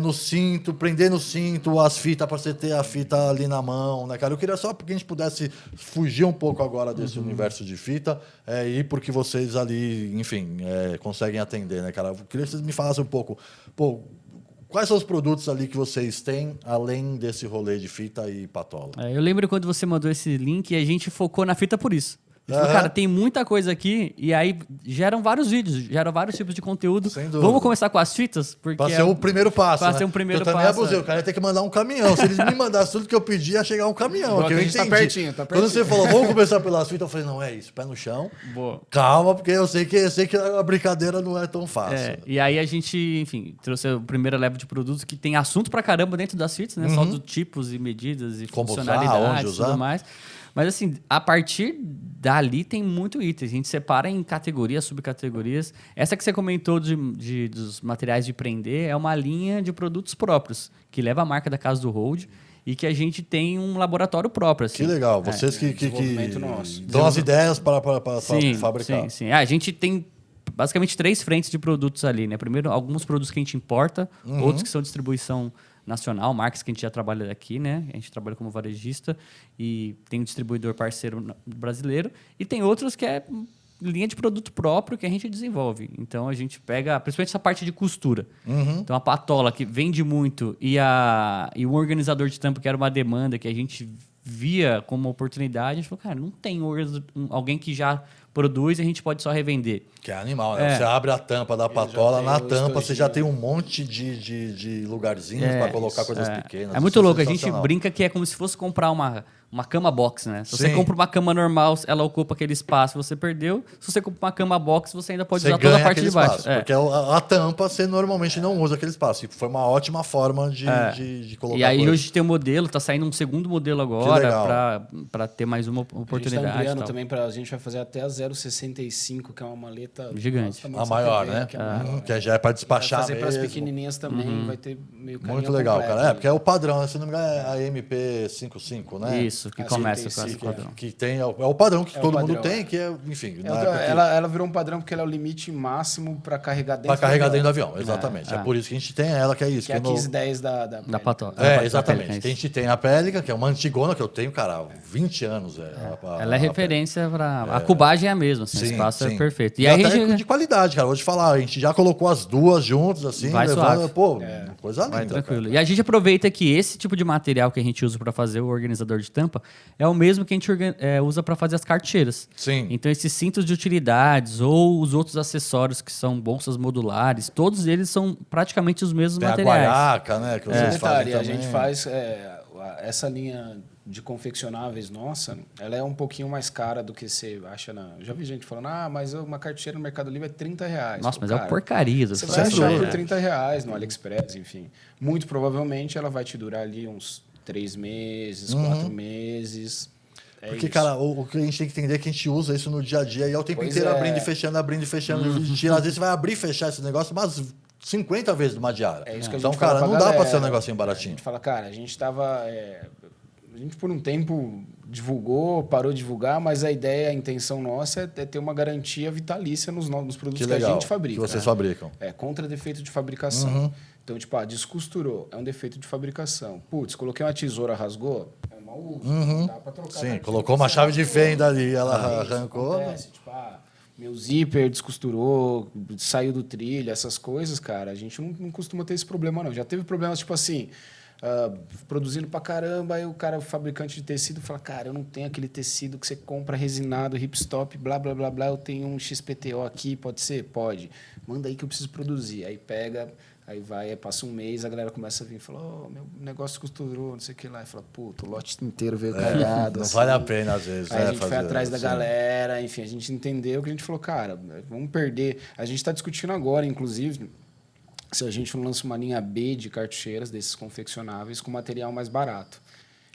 no cinto, prender no cinto as fitas pra você ter a fita ali na mão, né, cara? Eu queria só que a gente pudesse fugir um pouco agora desse universo de fita e porque vocês ali, enfim, conseguem atender, né, cara? Eu queria que vocês me falassem um pouco, pô, quais são os produtos ali que vocês têm, além desse rolê de fita e patola?
Eu lembro quando você mandou esse link e a gente focou na fita por isso. Falou, cara, tem muita coisa aqui e aí geram vários vídeos, geram vários tipos de conteúdo.
Sem dúvida.
Vamos começar com as fitas? Porque
Pra ser o primeiro passo,
pra
né?
ser um primeiro
eu também
passo,
abusei, o cara ia ter que mandar um caminhão. Se eles me mandassem tudo que eu pedi, ia chegar um caminhão.
Bom,
Que eu
a gente
entendi.
tá pertinho.
Quando você falou, vamos começar pelas fitas, eu falei, não, é isso, pé no chão.
Boa.
Calma, porque eu sei que a brincadeira não é tão fácil.
E aí a gente, enfim, trouxe a primeira leva de produtos que tem assunto pra caramba dentro das fitas, né? Só dos tipos e medidas e
Como
funcionalidades
usar,
e tudo mais. Mas assim, a partir dali tem muito item. A gente separa em categorias, subcategorias. Essa que você comentou dos materiais de prender é uma linha de produtos próprios, que leva a marca da Casa do Road e que a gente tem um laboratório próprio. Assim.
Que legal. Vocês que
desenvolvimento nosso.
dão as ideias para fabricar.
Sim. A gente tem basicamente 3 frentes de produtos ali, né? Primeiro, alguns produtos que a gente importa, outros que são distribuição nacional, marcas que a gente já trabalha aqui, né? A gente trabalha como varejista e tem um distribuidor parceiro brasileiro. E tem outros que é linha de produto próprio que a gente desenvolve. Então, a gente pega, principalmente essa parte de costura. Então, a patola, que vende muito, e o organizador de tampa, que era uma demanda que a gente via como uma oportunidade, a gente falou, cara, não tem alguém que já produz e a gente pode só revender.
Que é animal, né? Você abre a tampa da patola,
tem
na
o
tampa você
estojinho.
já tem um monte de lugarzinhos para colocar coisas pequenas.
É muito
Isso
louco, a gente
sensacional.
brinca que é como se fosse comprar uma cama box, né? Se você
Sim.
compra uma cama normal, ela ocupa aquele espaço, você perdeu. Se você compra uma cama box, você ainda pode
Você
usar toda
ganha
a parte
aquele
de baixo.
espaço, porque a tampa você normalmente não usa aquele espaço. E foi uma ótima forma de colocar
E aí
coisas.
hoje tem um modelo, tá saindo um segundo modelo
legal.
agora para ter mais uma
A gente tá
oportunidade. e
ampliando
tal.
também a gente vai fazer até a 0,65, que é uma maleta
Gigante.
tamanho
A
dessa
maior,
TV,
né?
que é maior,
Que já é para
Vai
despachar
fazer para as
mesmo.
pequenininhas também, vai ter meio caminho
Muito legal,
completo,
cara.
né?
Porque é o padrão, né? Se não me engano, é a MP55, né?
Isso, que
Ah,
começa
sim,
com esse
sim,
padrão.
Que tem, é o padrão que
É o
todo mundo
padrão,
tem, que é, enfim,
É,
na época que-
ela virou um padrão porque ela é o limite máximo para carregar dentro
pra carregar
do
dentro do
avião.
avião, exatamente. É por isso que a gente tem ela, que é isso.
Que é a
que no-
1510 da
Da
Pélica.
patola.
exatamente. Que a gente tem a Pélica, que é uma antigona que eu tenho, cara, há 20 anos.
Ela é referência para. A cubagem é a mesma, assim, o espaço é perfeito.
E
aí a
até
gente
de qualidade, cara. Vou te falar, a gente já colocou as duas juntas, assim,
Vai
levando,
suave.
pô, coisa linda.
vai tranquilo.
cara.
E a gente aproveita que esse tipo de material que a gente usa para fazer o organizador de tampa é o mesmo que a gente usa para fazer as carteiras.
Sim.
Então, esses cintos de utilidades ou os outros acessórios que são bolsas modulares, todos eles são praticamente os mesmos
Tem a
materiais.
guaiaca, né, que vocês fazem
Detalhe, a
também.
gente faz essa linha de confeccionáveis nossa, ela é um pouquinho mais cara do que você acha na... Já vi gente falando, mas uma carteira no Mercado Livre é R$30.
Nossa,
Pô,
mas é uma
cara,
porcaria.
Você
Você
vai
Sem
achar
dúvida.
por R$30 no AliExpress, enfim. Muito provavelmente ela vai te durar ali uns 3 meses, 4 meses. É
Porque,
isso.
cara, o que a gente tem que entender é que a gente usa isso no dia a dia e é o tempo
Pois
inteiro
é.
abrindo e fechando. Às vezes você vai abrir e fechar esse negócio umas 50 vezes numa diária.
É isso que a
Então,
gente fala
cara,
pra
não dá pra
galera.
ser um negocinho
A
baratinho.
gente fala, cara, a gente tava... a gente por um tempo divulgou, parou de divulgar, mas a ideia, a intenção nossa é ter uma garantia vitalícia nos produtos
Que
que a
legal,
gente fabrica.
que vocês
né?
fabricam.
É, contra defeito de fabricação. Então, tipo, descosturou, é um defeito de fabricação. Putz, coloquei uma tesoura, rasgou, é mau uso. Não dá pra trocar.
Sim,
cartucho,
colocou uma
você
chave de
arrancou.
fenda ali, ela
Isso
arrancou.
acontece, tipo, meu zíper descosturou, saiu do trilho, essas coisas, cara, a gente não costuma ter esse problema, não. Já teve problemas, tipo assim, produzindo pra caramba, aí o cara, o fabricante de tecido, fala, cara, eu não tenho aquele tecido que você compra resinado, hipstop, blá, blá, blá, blá, eu tenho um XPTO aqui, pode ser? Pode. Manda aí que eu preciso produzir. Aí pega... Aí vai, aí passa um mês, a galera começa a vir e fala, meu negócio costurou, não sei o que lá. E fala, puto, o lote inteiro veio cagado.
Não
assim.
vale a pena, às vezes,
Aí
né?
a gente foi
fazer
atrás da
assim.
galera, enfim, a gente entendeu que a gente falou, cara, vamos perder. A gente está discutindo agora, inclusive, se a gente não lança uma linha B de cartucheiras desses confeccionáveis com material mais barato.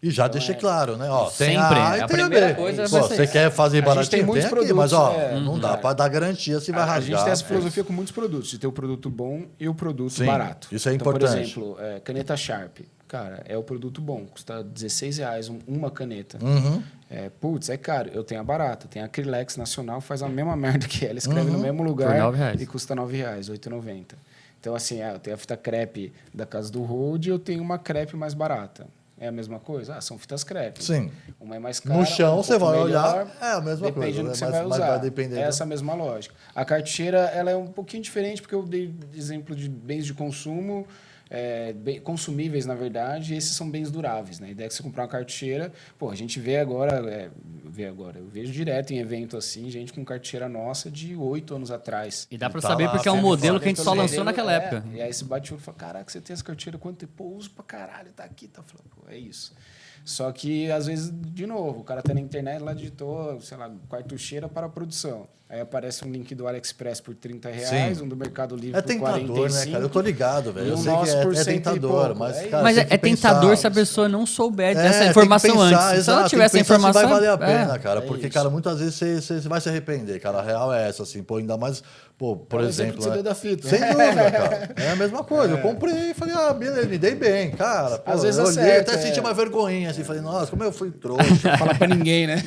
E já deixei claro, né? Ó, tem
Sempre,
a A e
a
tem a
primeira
B.
coisa
Pô,
vai ser
você
isso.
quer fazer
A gente tem
baratinho, tem
muitos
aqui,
produtos,
mas ó,
cara.
não dá pra dar garantia se vai
A
rasgar.
gente tem essa filosofia com muitos produtos, de ter o produto bom e o produto
Sim,
barato.
isso é
então,
importante.
por exemplo, caneta Sharp. Cara, é o produto bom, custa R$16 uma caneta. Putz, é caro. Eu tenho a barata, tem a Acrylex Nacional, faz a mesma merda que ela, escreve no mesmo lugar
Por R$9.
e custa R$9, R$8,90. Então, assim, eu tenho a fita crepe da casa do Road e eu tenho uma crepe mais barata. É a mesma coisa? São fitas crepe.
Sim.
Uma é mais cara.
No chão,
um
você
pouco
vai
melhor,
olhar, é a mesma
depende
coisa,
do
né?
que você
Mas-
vai
mas
usar.
vai depender
É
da-
essa mesma lógica. A carteira, ela é um pouquinho diferente, porque eu dei exemplo de bens de consumo, consumíveis, na verdade, e esses são bens duráveis, né? A ideia é que você comprar uma carteira, pô, a gente vê agora, eu vejo direto em evento assim, gente com carteira nossa de 8 anos atrás.
E dá pra
Tá
saber
lá,
porque é um
firme e
modelo
forte.
que a gente só lançou naquela época.
E aí você bate o olho e fala, caraca, você tem essa carteira, quanto tempo? Pô, uso pra caralho, tá aqui, tá falando, pô, é isso. Só que, às vezes, de novo, o cara tá na internet, lá digitou, sei lá, cartucheira para a produção. Aí aparece um link do AliExpress por R$30,
Sim.
um do Mercado Livre
É
por
tentador,
45.
né, cara? Eu tô ligado, velho.
E
Eu
o
sei
nosso por
que é
cento e
tentador,
pouco.
mas,
É
cara,
Mas
tem
é
que
tentador
pensar.
se a pessoa não souber
É,
dessa
tem que
informação
pensar,
antes. Se ela
exato,
tiver essa
tem que pensar se
informação.
vai valer a pena, cara.
é
Porque,
isso.
cara, muitas vezes você vai se arrepender, cara. A real é essa, assim. Pô, ainda mais, pô, por
É o exemplo
exemplo.
que você
né?
deu da fita.
Sem dúvida, cara. É a mesma coisa. Eu comprei e falei, beleza, me dei bem, cara. Pô,
Às vezes
eu olhei,
acerta,
até senti uma vergonhinha, assim. Falei, nossa, como eu fui trouxa.
Fala pra ninguém, né?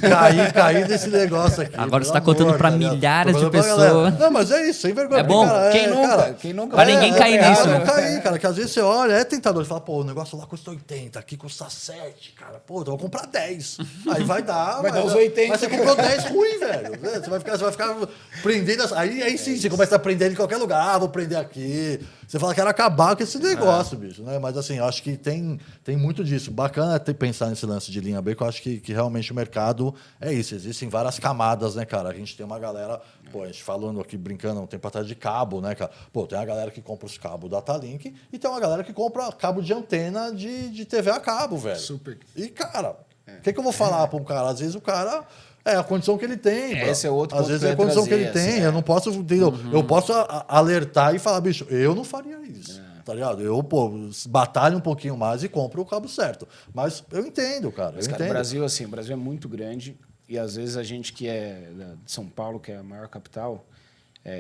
Caí desse negócio aqui.
Agora você
pelo
tá contando
amor,
pra
tá ligado?
milhares
Tô
de
contando pra galera.
pessoas.
Não, mas é isso, sem vergonha.
É bom?
Quem nunca?
Cara,
Quem nunca?
Pra ninguém cair nisso,
não
né?
cair, cara, que às vezes você olha, é tentador. Você fala, pô, o negócio lá custa 80, aqui custa 7, cara. Pô, então eu vou comprar 10. Aí vai dar.
Vai dar os 80.
Mas você comprou 10 ruim, velho. Você vai ficar prendendo. Aí sim, você começa a prender em qualquer lugar. Vou prender aqui. Você fala, quero acabar com esse negócio, bicho, né? Mas assim, eu acho que tem muito disso. Bacana ter pensar nesse lance de linha B, que eu acho que realmente o mercado é isso. Existem várias camadas, né, cara? A gente tem uma galera, pô, a gente falando aqui, brincando um tempo atrás de cabo, né, cara? Pô, tem a galera que compra os cabos Datalink e tem uma galera que compra cabo de antena de TV a cabo, velho.
Super.
E, cara, o que eu vou falar para um cara? Às vezes o cara... É a condição que ele tem.
Esse é outro
Às
ponto
vezes
que eu
é a
ia
condição que
trazer,
ele tem.
assim,
Eu não posso, entendeu? Eu posso alertar e falar, bicho, eu não faria isso. Tá ligado? Eu, pô, batalho um pouquinho mais e compro o cabo certo. Mas eu entendo, cara.
Mas,
Eu
cara,
entendo.
o Brasil, assim, o Brasil é muito grande e às vezes a gente que é de São Paulo, que é a maior capital,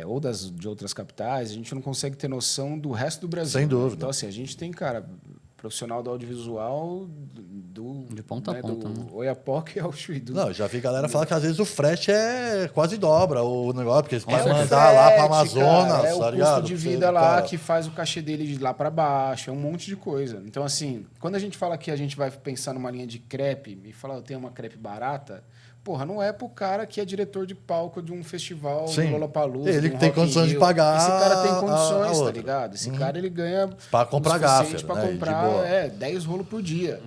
ou de outras capitais, a gente não consegue ter noção do resto do Brasil.
Sem
né?
dúvida.
Então, assim, a gente tem, cara, profissional do audiovisual
De ponta a ponta, né?
do Oiapoque ao Chuído.
Não, eu já vi galera falar que às vezes o frete é quase dobra o negócio, porque eles podem
o
mandar lá para
frete,
Amazonas,
cara,
tá
o
ligado?
custo de
Pra você,
vida lá
cara,
que faz o cachê dele de lá para baixo, é um monte de coisa. Então, assim, quando a gente fala que a gente vai pensar numa linha de crepe e falar, eu tenho uma crepe barata, porra, não é pro cara que é diretor de palco de um festival
Sim.
do Lollapalooza,
Ele
de
que
um
tem
Rock in
condições de
Rio.
pagar
Esse cara tem
a
condições, tá
outra.
ligado? Esse cara, ele ganha
Pra comprar
o suficiente
gaffer,
pra
né, de
comprar
boa.
10 rolos por dia.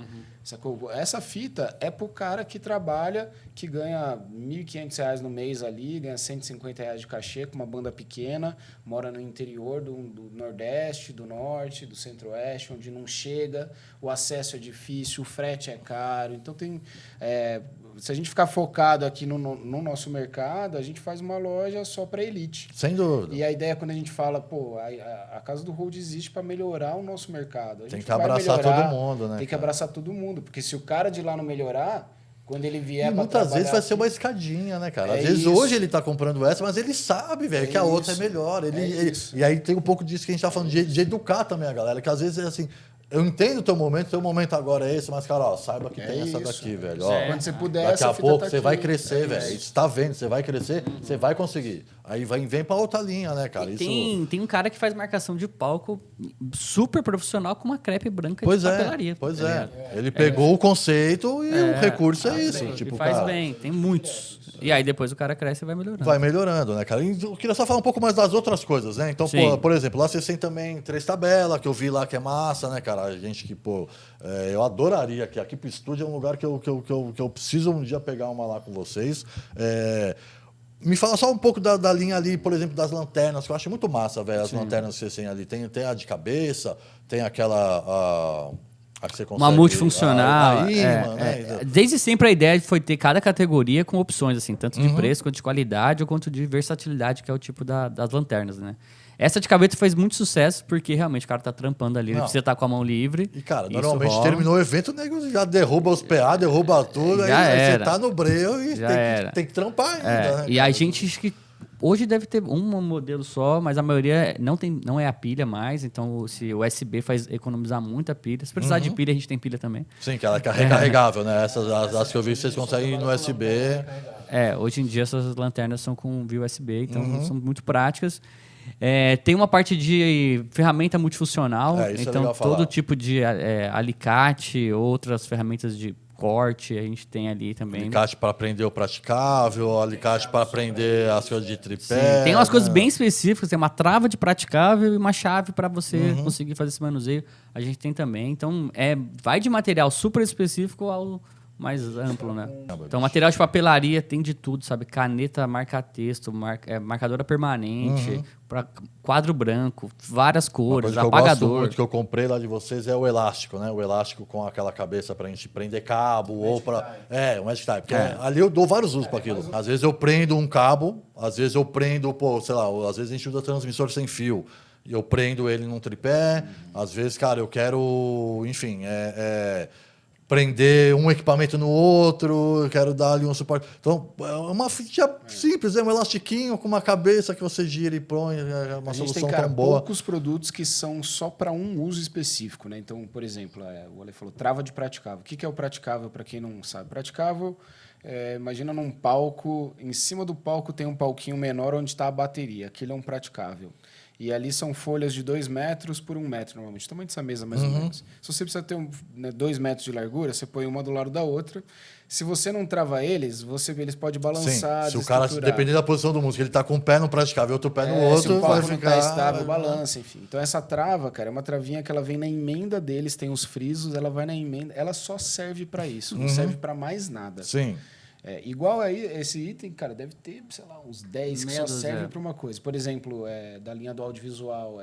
Sacou? Essa fita é pro cara que trabalha, que ganha R$ 1.500 no mês ali, ganha R$ 150 de cachê com uma banda pequena, mora no interior do Nordeste, do Norte, do Centro-Oeste, onde não chega, o acesso é difícil, o frete é caro. Então, se a gente ficar focado aqui no nosso mercado, a gente faz uma loja só para elite.
Sem dúvida.
E a ideia, quando a gente fala, pô, a Casa do Hold existe para melhorar o nosso mercado.
Tem que abraçar todo mundo, né?
Tem que
cara?
abraçar todo mundo. Porque se o cara de lá não melhorar, quando ele vier
E
para
muitas vezes vai ser
aqui,
uma escadinha, né, cara? Às
É
vezes
isso.
hoje ele tá comprando essa, mas ele sabe, velho, que a outra é
isso.
melhor.
Isso.
E aí tem um pouco disso que a gente tá falando, de educar também a galera, que às vezes é assim, eu entendo o teu momento agora é esse, mas, cara, ó, saiba que tem essa
isso,
daqui, velho.
isso.
Ó,
Quando você puder,
daqui
essa
a
fita
pouco
tá
você
aqui.
vai crescer,
É
velho.
isso.
Você tá vendo, você vai crescer, você vai conseguir. Aí vem pra outra linha, né, cara?
E
Isso...
tem um cara que faz marcação de palco super profissional com uma crepe branca
Pois
de
é,
papelaria.
pois
tá
é.
ligado?
Ele pegou o conceito e o recurso é isso.
E
Tipo,
faz
cara,
bem, tem muitos. E aí depois o cara cresce e vai melhorando.
vai melhorando, né, cara? E eu queria só falar um pouco mais das outras coisas, né? Então,
Sim.
por exemplo, lá vocês têm também 3 tabelas, que eu vi lá que é massa, né, cara? A gente que, pô, eu adoraria que aqui pro estúdio é um lugar que eu preciso um dia pegar uma lá com vocês. Me fala só um pouco da linha ali, por exemplo, das lanternas, que eu acho muito massa, velho, as lanternas que vocês têm ali. Tem a de cabeça, tem aquela... a que você consegue,
Uma multifuncional.
a imã, né?
Desde sempre a ideia foi ter cada categoria com opções, assim, tanto de preço, quanto de qualidade, ou quanto de versatilidade, que é o tipo das lanternas, né? Essa de cabeça fez muito sucesso, porque realmente o cara tá trampando ali, ele
Não.
precisa estar com a mão livre.
E, cara,
isso
normalmente
rola.
terminou o evento, o nego já derruba os PA, derruba tudo,
Já
aí você
era.
tá no breu e
Já era.
tem que trampar ainda, né?
E a gente acho que hoje deve ter um modelo só, mas a maioria não é a pilha mais, então se o USB faz economizar muito a pilha. Se precisar de pilha, a gente tem pilha também.
Sim, que ela é recarregável, né? Essas as que eu vi, vocês conseguem ir no USB.
Hoje em dia essas lanternas são com via USB, então são muito práticas. Tem uma parte de ferramenta multifuncional,
Isso é
então
legal falar.
todo tipo de alicate, outras ferramentas de corte a gente tem ali também.
Alicate para prender o praticável, alicate para prender as coisas de tripé.
Sim, tem umas coisas
né?
bem específicas, tem uma trava de praticável e uma chave para você
Uhum.
conseguir fazer esse manuseio. A gente tem também. Então, vai de material super específico ao mais amplo, né? Então, material de papelaria tem de tudo, sabe? Caneta, marca-texto, marcadora permanente, pra quadro branco, várias
Uma
cores,
coisa que eu gosto
apagador.
muito, que eu comprei lá de vocês, é o elástico, né? O elástico com aquela cabeça pra gente prender cabo ou para o Magic Type. Porque ali eu dou vários usos para aquilo. Às vezes eu prendo um cabo, às vezes eu prendo, sei lá, às vezes a gente usa transmissor sem fio. E eu prendo ele num tripé. Às vezes, cara, eu quero, enfim, prender um equipamento no outro, eu quero dar ali um suporte. Então, é uma fitinha simples, um elastiquinho com uma cabeça que você gira e põe, é uma
A gente
solução
tem, cara,
tão boa.
poucos produtos que são só para um uso específico, né? Então, por exemplo, o Ale falou trava de praticável. O que é o praticável, para quem não sabe? Praticável, imagina num palco, em cima do palco tem um palquinho menor onde está a bateria. Aquilo é um praticável. E ali são folhas de 2 metros por 1 metro, normalmente. O tamanho dessa mesa, mais ou menos. Se você precisa ter 2 metros de largura, você põe uma do lado da outra. Se você não trava eles, eles podem balançar,
se o cara, dependendo da posição do músico, ele tá com um pé no praticável e outro pé no
se
outro,
o
vai
palco não
ficar...
tá estável, balança, enfim. Então, essa trava, cara, é uma travinha que ela vem na emenda deles, tem os frisos, ela vai na emenda. Ela só serve para isso, não serve para mais nada.
Sim.
Igual aí, esse item, cara, deve ter, sei lá, uns 10 que só servem para uma coisa. Por exemplo, da linha do audiovisual,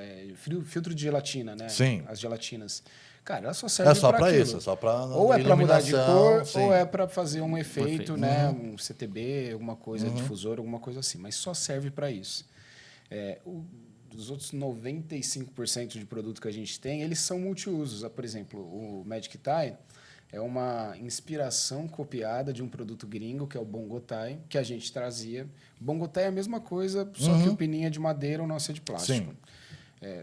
filtro de gelatina, né?
Sim.
As gelatinas. Cara, ela só serve para
É só para
aquilo.
isso, é só para
Ou é para mudar de cor,
sim.
ou é para fazer um efeito, né? Um CTB, alguma coisa, difusor, alguma coisa assim. Mas só serve para isso. Dos outros 95% de produto que a gente tem, eles são multiusos. Por exemplo, o Magic Tie é uma inspiração copiada de um produto gringo, que é o Bongo Tie, que a gente trazia. Bongo Tie é a mesma coisa, só que o pininho é de madeira, o nosso é de plástico.
Sim.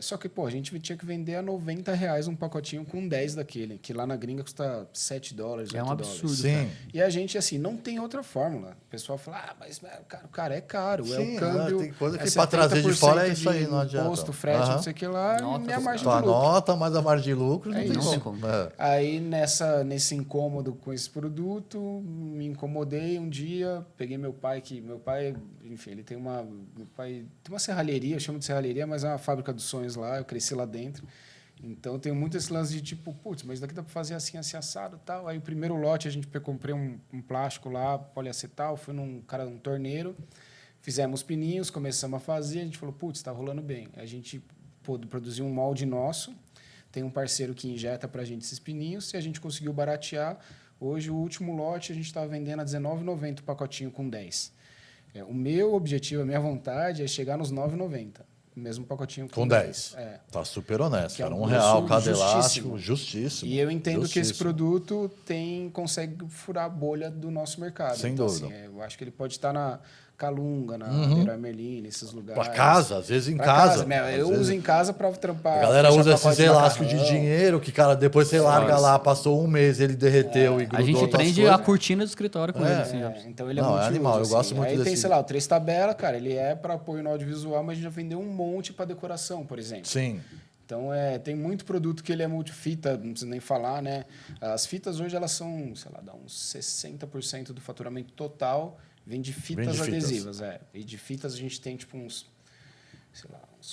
Só que, pô, a gente tinha que vender a R$90 um pacotinho com 10 daquele, que lá na gringa custa $7, $8.
É um absurdo.
Sim.
E a gente, assim, não tem outra fórmula. O pessoal fala, mas cara, é caro.
Sim,
é o câmbio.
tem coisa que para trazer de fora é isso aí, não adianta.
Imposto, frete, não sei o que lá,
Nota,
e minha margem
Tua
de lucro.
nota, mais a margem de lucro, não
É
tem
isso.
como.
Aí, nesse incômodo com esse produto, me incomodei um dia, peguei meu pai, enfim, ele tem uma serralheria, eu chamo de serralheria, mas é uma fábrica dos sonhos lá, eu cresci lá dentro. Então, eu tenho muito esse lance de tipo, putz, mas daqui dá para fazer assim, assado e tal. Aí, o primeiro lote, comprei um plástico lá, poliacetal, fui num torneiro, fizemos pininhos, começamos a fazer, a gente falou, putz, está rolando bem. A gente produziu um molde nosso, tem um parceiro que injeta para a gente esses pininhos, e a gente conseguiu baratear. Hoje, o último lote, a gente estava vendendo a R$19,90 o pacotinho com 10. O meu objetivo, a minha vontade é chegar nos R$9,90. O mesmo pacotinho
Com 10. Tá super honesto, cara. R$1 cada elástico, justíssimo.
E eu entendo que esse produto consegue furar a bolha do nosso mercado.
Sem
então,
dúvida.
Assim, eu acho que ele pode estar na Calunga, na Leroy Merlin, nesses lugares.
Pra casa, às vezes em
Pra
casa.
Eu uso em casa para trampar.
A galera
fechar
usa
pacote
esses elásticos de dinheiro que, cara, depois você larga lá, passou um mês, ele derreteu e grudou.
A gente
outras
prende
coisas.
a cortina do escritório com ele, assim.
Então ele é
Não,
muito
é animal, eu gosto muito
Aí
desse.
tem, sei lá, o 3 tabela, cara, ele é para apoio no audiovisual, mas a gente já vendeu um monte para decoração, por exemplo.
Sim.
Então, tem muito produto que ele é multifita, não precisa nem falar, né? As fitas hoje, elas são, sei lá, dá uns 60% do faturamento total vem de fitas adesivas. E de fitas a gente tem, tipo, uns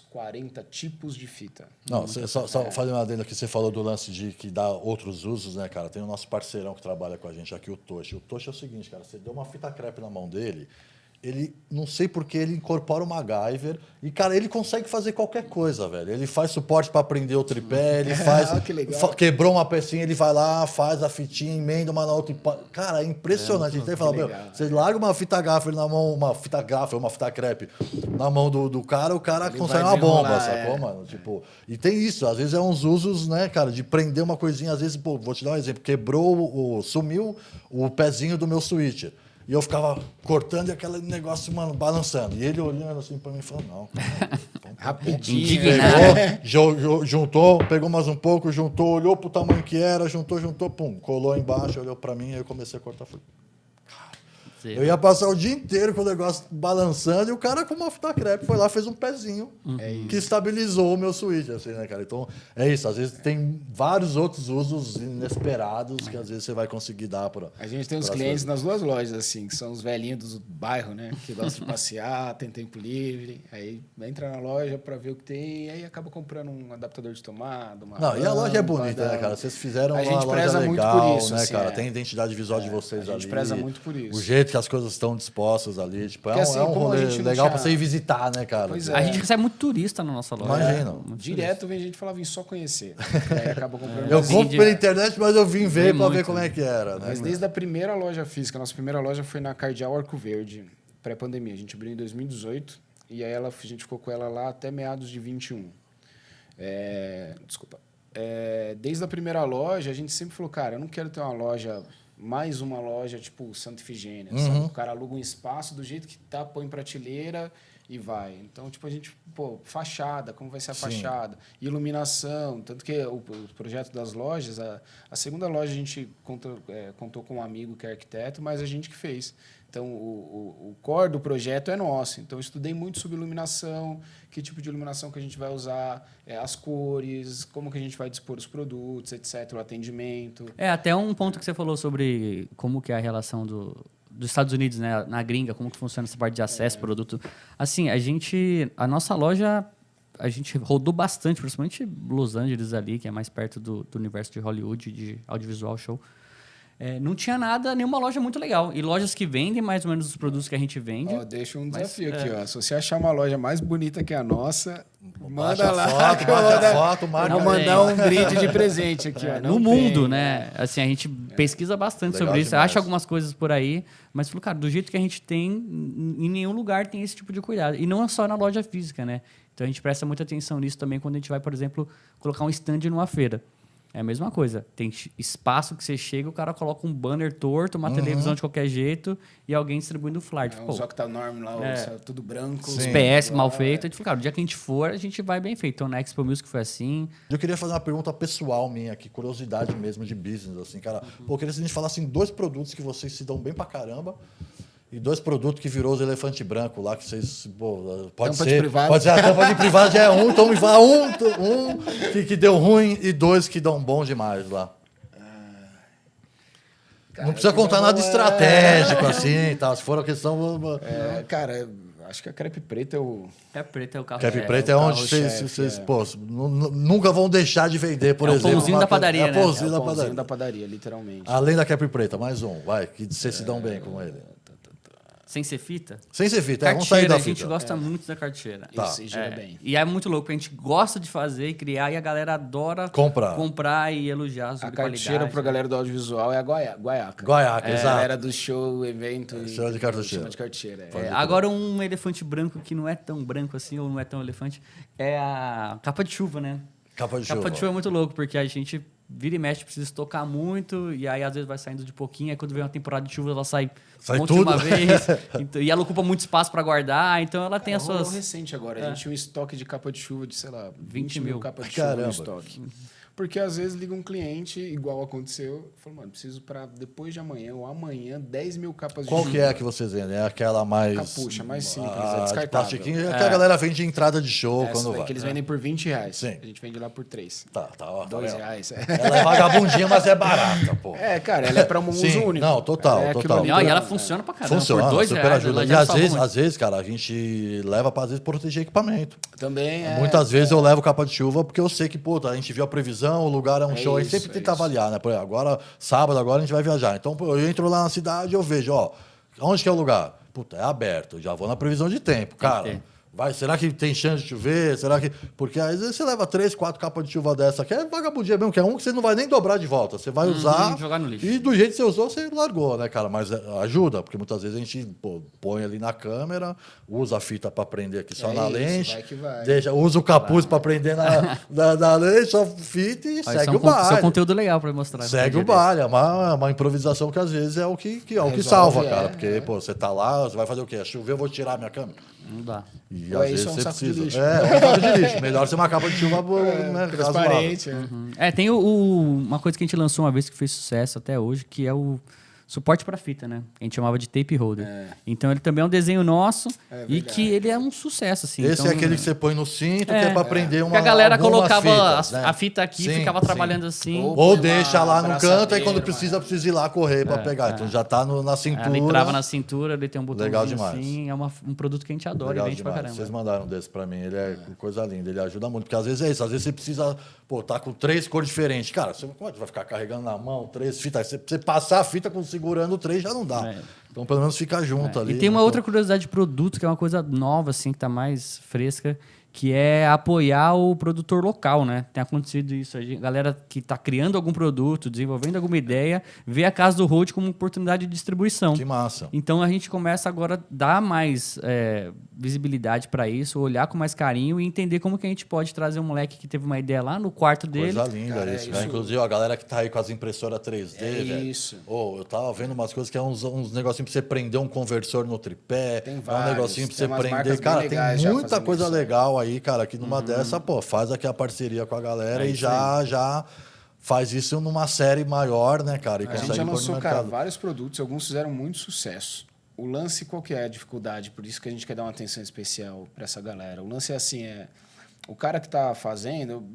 40 tipos de fita.
Não, só fazer uma adenda que você falou do lance de que dá outros usos, né, cara? Tem o nosso parceirão que trabalha com a gente aqui, o Toshi. O Toshi é o seguinte, cara, você deu uma fita crepe na mão dele, ele, não sei porque, ele incorpora o MacGyver e, cara, ele consegue fazer qualquer coisa, velho. Ele faz suporte para prender o tripé, ele faz...
que legal.
Quebrou uma pecinha, ele vai lá, faz a fitinha, emenda uma na outra. Cara, é impressionante. A gente tem que falar, meu, você larga uma fita gafer na mão, uma fita crepe na mão do cara, o cara
Ele
consegue
vai
uma bomba,
desenrolar,
sacou, mano? Tipo, e tem isso, às vezes é uns usos, né, cara, de prender uma coisinha, às vezes, pô, vou te dar um exemplo, sumiu o pezinho do meu switcher. E eu ficava cortando e aquele negócio, mano, balançando. E ele olhando assim pra mim e falando, não, cara,
Rapidinho.
juntou, pegou mais um pouco, juntou, olhou pro tamanho que era, juntou, pum, colou embaixo, olhou pra mim, aí eu comecei a cortar. Falei, eu ia passar o dia inteiro com o negócio balançando e o cara com uma fita crepe foi lá, fez um pezinho que estabilizou o meu switch, assim, né, cara? Então, é isso. Às vezes tem vários outros usos inesperados que às vezes você vai conseguir dar para...
A gente tem uns clientes nas duas lojas, assim, que são os velhinhos do bairro, né? Que gostam de passear, tem tempo livre. Aí entra na loja para ver o que tem e aí acaba comprando um adaptador de tomada, uma
Não, e a loja é
lâmpada.
bonita, né, cara? Vocês fizeram
A
uma
gente
loja
preza
legal,
muito por isso,
né,
assim,
cara? Tem identidade visual de vocês ali.
A gente preza muito por isso.
O jeito que as coisas estão dispostas ali. Tipo, é
assim,
um
como a
rolê
gente não
legal
tinha-
para você ir visitar, né, cara?
Pois
A gente recebe muito turista na nossa loja.
Imagina.
Muito
Direto vem gente que fala, vim só conhecer. Aí acaba comprando.
Eu
Mas,
compro pela internet, mas eu vim ver para ver
muito,
como é que era, né?
mas desde a primeira loja física, nossa primeira loja foi na Cardeal Arco Verde, pré-pandemia. A gente abriu em 2018 e aí a gente ficou com ela lá até meados de 21. Desculpa. Desde a primeira loja, a gente sempre falou, cara, eu não quero ter uma loja, mais uma loja tipo Santa Ifigênia, sabe? O cara aluga um espaço do jeito que tá, põe prateleira e vai. Então, tipo, a gente, fachada, como vai ser a fachada? Iluminação, tanto que o projeto das lojas, a segunda loja a gente contou com um amigo que é arquiteto, mas a gente que fez. Então, o core do projeto é nosso. Então, eu estudei muito sobre iluminação, que tipo de iluminação que a gente vai usar, as cores, como que a gente vai dispor os produtos, etc., o atendimento.
Até um ponto que você falou sobre como que é a relação dos Estados Unidos, né, na gringa, como que funciona essa parte de acesso, produto. Assim, a nossa loja, a gente rodou bastante, principalmente Los Angeles ali, que é mais perto do universo de Hollywood, de audiovisual show. Não tinha nada, nenhuma loja muito legal. E lojas que vendem mais ou menos os produtos que a gente vende.
Deixa um desafio aqui, ó. Se você achar uma loja mais bonita que a nossa, manda
Baixa
lá.
foto,
que eu
baixa foto, marca
vou
aí.
mandar um brinde de presente aqui, ó.
No mundo, né? Assim, a gente pesquisa bastante
Legal
sobre isso,
demais.
acha algumas coisas por aí, mas falou, cara, do jeito que a gente tem, em nenhum lugar tem esse tipo de cuidado. E não é só na loja física, né? Então a gente presta muita atenção nisso também quando a gente vai, por exemplo, colocar um stand numa feira. É a mesma coisa. Tem espaço que você chega, o cara coloca um banner torto, uma televisão de qualquer jeito e alguém distribuindo o flyer. Tipo,
Uns octanorm lá, tudo branco.
os PS mal feito. A gente falou, cara, o dia que a gente for, a gente vai bem feito. Então, na Expo Music foi assim.
Eu queria fazer uma pergunta pessoal minha aqui, curiosidade mesmo de business, assim, cara. Pô, eu queria que a gente falasse em 2 produtos que vocês se dão bem pra caramba e 2 produtos que virou os elefante branco lá, que vocês... Pô, pode
Tampa de
ser,
privado.
pode ser a tampa de privado já é um, então me fala um que deu ruim e 2 que dão bom demais lá.
Cara,
não precisa contar nada estratégico assim e tal. Se for a questão...
Cara, acho que a crepe preta é o...
Crepe preto é o carro.
Crepe
chefe.
preto é onde
carro-chefe,
vocês pô, nunca vão deixar de vender, por
É o
exemplo.
pãozinho da padaria,
É o
né?
pãozinho
É
da
o pãozinho
padaria.
da padaria, literalmente.
Além da crepe preta, mais um, vai, que vocês se dão bem com ele.
Sem ser fita?
Sem ser fita, vamos sair
Carteira,
da
a gente
fita.
gosta muito da carteira.
Tá.
Isso, e gira bem.
E é muito louco, a gente gosta de fazer e criar e a galera adora
Comprar.
e elogiar
A
sobre
carteira
qualidade.
pra galera do audiovisual é a guaiaca.
Guaiaca,
A
exato.
galera do show, evento...
Chama de cartucheira.
Chama de carteira.
Agora um elefante branco que não é tão branco assim, ou não é tão elefante, é a capa de chuva, né?
Capa de
Capa
chuva.
de chuva é muito louco, porque a gente vira e mexe, precisa estocar muito, e aí às vezes vai saindo de pouquinho, aí quando vem uma temporada de chuva ela sai
Sai
um monte de
tudo.
uma vez, então, e ela ocupa muito espaço para guardar, então ela tem as
Rolou
suas...
recente agora. A gente tinha um estoque de capa de chuva de, sei lá, 20 mil
mil.
capas de chuva
Caramba.
no estoque. Porque às vezes liga um cliente, igual aconteceu, falou, mano, preciso para depois de amanhã ou amanhã 10 mil capas de
Qual
chuva.
que é a que vocês vendem? É aquela mais...
Capucha, mais simples, é
de
descartável.
plastiquinho, é que a galera vende em entrada de show
Essa
quando
daí
vai.
que eles vendem por R$20.
Sim.
A gente vende lá por 3.
Tá, ó. tá vendo?
R$2.
Ela é vagabundinha, mas é barata, pô.
Cara, ela é para um uso
Sim,
único.
não, total,
Ela é aquilo
total.
ali
Não, e
pra-
ela funciona pra caramba,
Funciona,
por R$2,
super
ela
ajuda. E
já
às
salva muito.
vezes, cara, a gente leva pra às vezes proteger equipamento.
Também é.
Muitas vezes eu levo capa de chuva porque eu sei que, pô, a gente viu a previsão, o lugar é um show, a gente
isso,
sempre
é
tenta
isso.
avaliar, né? Por exemplo, agora, sábado, agora a gente vai viajar. Então, pô, eu entro lá na cidade e eu vejo, ó, onde que é o lugar? Puta, é aberto, eu já vou na previsão de tempo, cara.
ter.
Será que tem chance de chover? Será que... Porque às vezes você leva 3, 4 capas de chuva dessa, que é vagabundia mesmo, que é um que você não vai nem dobrar de volta. Você vai usar
jogar no lixo.
e do jeito que você usou, você largou, né, cara? Mas ajuda, porque muitas vezes a gente põe ali na câmera, usa a fita para prender aqui só
É
na
isso,
lente,
vai que vai.
usa o capuz para prender na lente, só fita e
Isso
segue
é
o
isso é um
baile.
conteúdo legal pra mostrar.
Segue o baile, é uma improvisação que às vezes é o que
Resolve,
salva, cara. Porque, pô, você tá lá, você vai fazer o quê? Chover, eu vou tirar a minha câmera.
Não dá.
E
Ou
às
é isso,
vezes
ou um
você
saco de
precisa.
lixo.
Um saco de lixo. Melhor ser uma capa de chuva né,
Transparente.
razoável.
Tem uma coisa que a gente lançou uma vez que fez sucesso até hoje, que é o suporte para fita, né? A gente chamava de tape holder. Então ele também é um desenho nosso e
verdade.
que ele é um sucesso, assim.
Esse
então,
é aquele que você põe no cinto, que é pra prender uma.
Porque a galera
algumas
colocava
fitas, né?
a fita aqui,
Sim,
ficava
sim.
trabalhando assim.
Ou
Ou
põe
deixa
uma
lá no canto, aí
abraçadeira,
quando precisa ir lá correr pra pegar. Então já tá na cintura.
Ele trava na cintura, ele tem um botãozinho
Legal demais.
assim. É um produto que a gente adora
Legal
e vende pra
demais.
caramba.
Vocês mandaram desse pra mim. Ele é coisa linda, ele ajuda muito. Porque às vezes é isso, às vezes você precisa, pô, tá com 3 cores diferentes. Cara, você como é que vai ficar carregando na mão 3 fitas? Você passar a fita segurando 3 já não dá. Então pelo menos fica junto ali.
E tem uma
né?
outra curiosidade de produto, que é uma coisa nova, assim, que tá mais fresca, que é apoiar o produtor local, né? Tem acontecido isso. A galera que tá criando algum produto, desenvolvendo alguma ideia, vê a Casa do Road como uma oportunidade de distribuição.
Que massa.
Então a gente começa agora a dar mais visibilidade para isso, olhar com mais carinho e entender como que a gente pode trazer um moleque que teve uma ideia lá no quarto dele.
Coisa linda
Cara,
isso,
é
né?
isso.
Inclusive, ó, a galera que tá aí com as impressoras 3D, velho.
isso.
Eu tava vendo umas coisas que é uns negocinhos pra você prender um conversor no tripé.
Tem
É um
vários,
negocinho pra
tem
você
umas marcas
prender.
bem
Cara,
legais
tem
já
muita
fazendo
coisa
isso, né?
legal aí, cara, que numa dessa, pô, faz aqui a parceria com a galera e já faz isso numa série maior, né, cara? E
A gente
consegue
já
pôr no
lançou, cara,
mercado.
vários produtos, alguns fizeram muito sucesso. o lance, qual que é a dificuldade? Por isso que a gente quer dar uma atenção especial para essa galera. O lance é assim, o cara que está fazendo,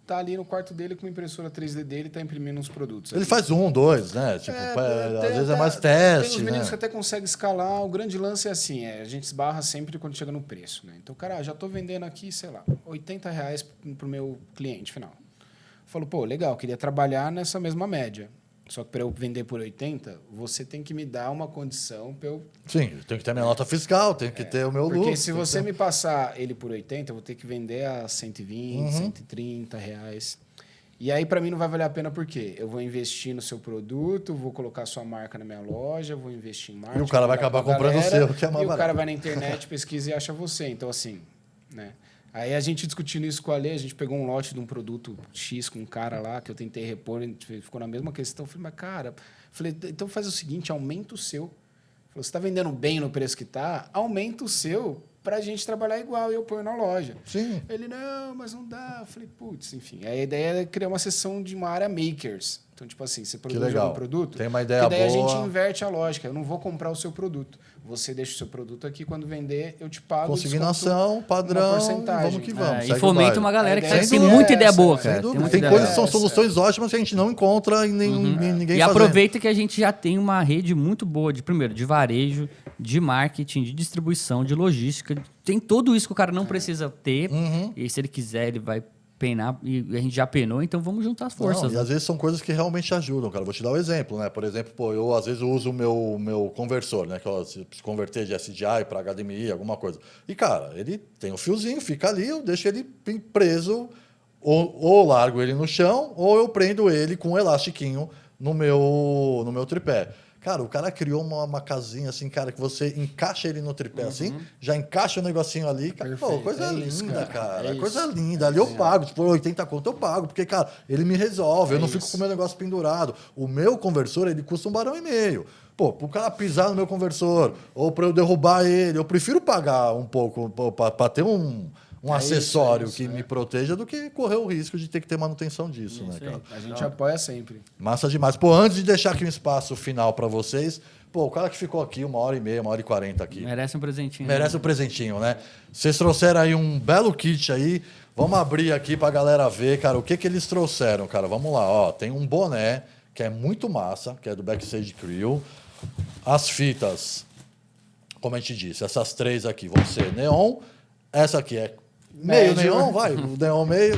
tá ali no quarto dele com a impressora 3D dele, tá imprimindo uns produtos.
Ele faz 1, 2, né? Tipo, às vezes é mais teste,
tem os meninos
né?
que até conseguem escalar. O grande lance é assim, a gente esbarra sempre quando chega no preço, né? Então, cara, já tô vendendo aqui, sei lá, R$80 pro meu cliente final. Falo, pô, legal, queria trabalhar nessa mesma média. Só que para eu vender por 80, você tem que me dar uma condição para eu...
Sim, tem que ter a minha nota fiscal, tem que ter o meu lucro.
Porque se você me passar ele por 80, eu vou ter que vender a 120, 130 reais. E aí, para mim, não vai valer a pena por quê? Eu vou investir no seu produto, vou colocar sua marca na minha loja, vou investir em marketing...
E o cara vai acabar comprando o seu, que é mais
barato. E o cara vai na
barato.
internet, pesquisa e acha você. Então, assim, né? Aí a gente discutindo isso com a Lê, a gente pegou um lote de um produto X com um cara lá, que eu tentei repor, a gente ficou na mesma questão. Eu falei, mas cara, então faz o seguinte, aumenta o seu. Falou, você está vendendo bem no preço que está, aumenta o seu para a gente trabalhar igual e eu ponho na loja.
Sim.
Ele, não, mas não dá. Eu falei, putz, enfim. Aí a ideia é criar uma seção de uma área makers. Então, tipo assim, você produz algum produto,
tem uma ideia boa.
daí a gente inverte a lógica. Eu não vou comprar o seu produto. Você deixa o seu produto aqui, quando vender, eu te pago.
Consignação, padrão, vamos que vamos.
E fomenta uma galera que tem
dúvida
muita
é
ideia
essa,
boa,
né?
cara.
Tem coisas que são soluções ótimas que a gente não encontra em ninguém
E
fazendo.
aproveita que a gente já tem uma rede muito boa de varejo, de marketing, de distribuição, de logística. Tem tudo isso que o cara não precisa ter. E se ele quiser, ele vai penar. E a gente já penou, então vamos juntar as forças.
Não, e às vezes são coisas que realmente ajudam, cara. Vou te dar um exemplo, né? Por exemplo, pô, eu às vezes uso o meu conversor, né? Que eu preciso converter de SDI para HDMI, alguma coisa. E, cara, ele tem um fiozinho, fica ali, eu deixo ele preso, ou largo ele no chão, ou eu prendo ele com um elastiquinho no meu tripé. Cara, o cara criou uma casinha assim, cara, que você encaixa ele no tripé assim, já encaixa o negocinho ali. Cara, pô, coisa linda, cara. Coisa linda. Ali eu pago, tipo, 80 conto eu pago, porque, cara, ele me resolve. Eu não fico com o meu negócio pendurado. O meu conversor, ele custa R$1,5 barão. Pô, pro cara pisar no meu conversor, ou para eu derrubar ele, eu prefiro pagar um pouco para ter um acessório que me proteja do que correr o risco de ter que ter manutenção disso, né, cara?
A gente apoia sempre.
Massa demais. Pô, antes de deixar aqui um espaço final para vocês, pô, o cara que ficou aqui 1h30, 1h40 aqui.
Merece um presentinho.
Merece um presentinho, né? Vocês trouxeram aí um belo kit aí. Vamos abrir aqui pra galera ver, cara, o que eles trouxeram, cara. Vamos lá, ó. Tem um boné, que é muito massa, que é do Backstage Crew. As fitas, como a gente disse, essas três aqui vão ser neon. Essa aqui é meio neon, vai. O neon meio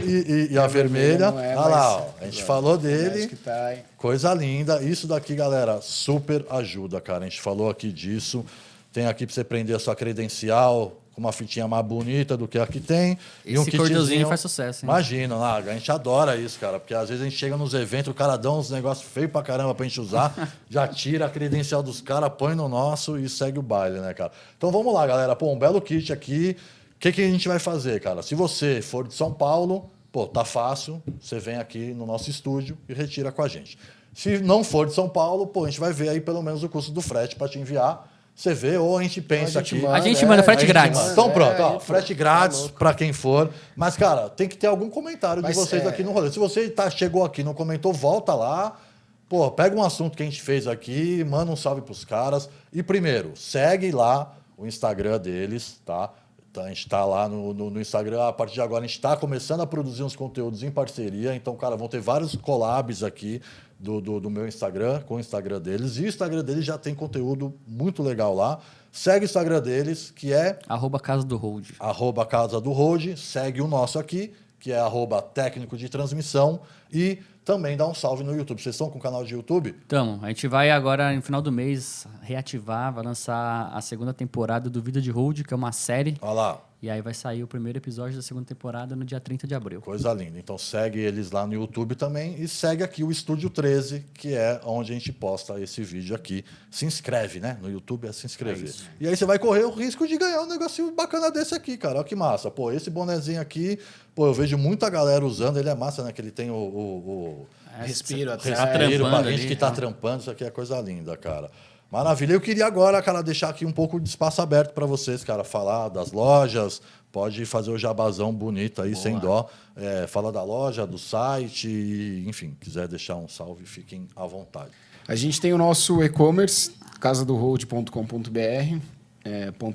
e a vermelha.
Não é,
olha lá, ó,
mas
a gente falou dele.
que tá, hein?
Coisa linda. Isso daqui, galera, super ajuda, cara. A gente falou aqui disso. Tem aqui para você prender a sua credencial com uma fitinha mais bonita do que a que tem. E um
Esse cordãozinho
kitzinho.
faz sucesso, hein?
Imagina, lá, a gente adora isso, cara. Porque às vezes a gente chega nos eventos, o cara dá uns negócios feios pra caramba pra gente usar, já tira a credencial dos caras, põe no nosso e segue o baile, né, cara? Então vamos lá, galera. Pô, um belo kit aqui. O que a gente vai fazer, cara? Se você for de São Paulo, pô, tá fácil. Você vem aqui no nosso estúdio e retira com a gente. Se não for de São Paulo, pô, a gente vai ver aí pelo menos o custo do frete para te enviar. Você vê, ou a gente pensa aqui.
A gente manda frete grátis.
Então pronto, ó, frete grátis para quem for. Mas, cara, tem que ter algum comentário de vocês aqui no rolê. Se você chegou aqui e não comentou, volta lá. Pô, pega um assunto que a gente fez aqui, manda um salve pros caras. E primeiro, segue lá o Instagram deles, tá? A gente está lá no Instagram, a partir de agora a gente está começando a produzir uns conteúdos em parceria, então, cara, vão ter vários collabs aqui do meu Instagram, com o Instagram deles, e o Instagram deles já tem conteúdo muito legal lá. Segue o Instagram deles, que é...
@Casa do Hold.
@Casa do Hold, segue o nosso aqui, que é @técnico de transmissão, e também dá um salve no YouTube. Vocês estão com o canal de YouTube?
Então, a gente vai agora, no final do mês, reativar, vai lançar a segunda temporada do Vida de Hold, que é uma série.
Olha lá.
E aí vai sair o primeiro episódio da segunda temporada no dia 30 de abril.
Coisa linda. Então segue eles lá no YouTube também e segue aqui o Estúdio 13, que é onde a gente posta esse vídeo aqui. Se inscreve, né? No YouTube é se inscrever. E aí você vai correr o risco de ganhar um negocinho bacana desse aqui, cara. Olha que massa. Pô, esse bonezinho aqui, pô, eu vejo muita galera usando. Ele é massa, né? Que ele tem
Respiro até.
respiro pra gente
ali,
que tá trampando. Isso aqui é coisa linda, cara. Maravilha. Eu queria agora, cara, deixar aqui um pouco de espaço aberto para vocês, cara, falar das lojas. Pode fazer o jabazão bonito aí, sem dó. Fala da loja, do site, enfim, quiser deixar um salve, fiquem à vontade.
A gente tem o nosso e-commerce, casadohold.com.br.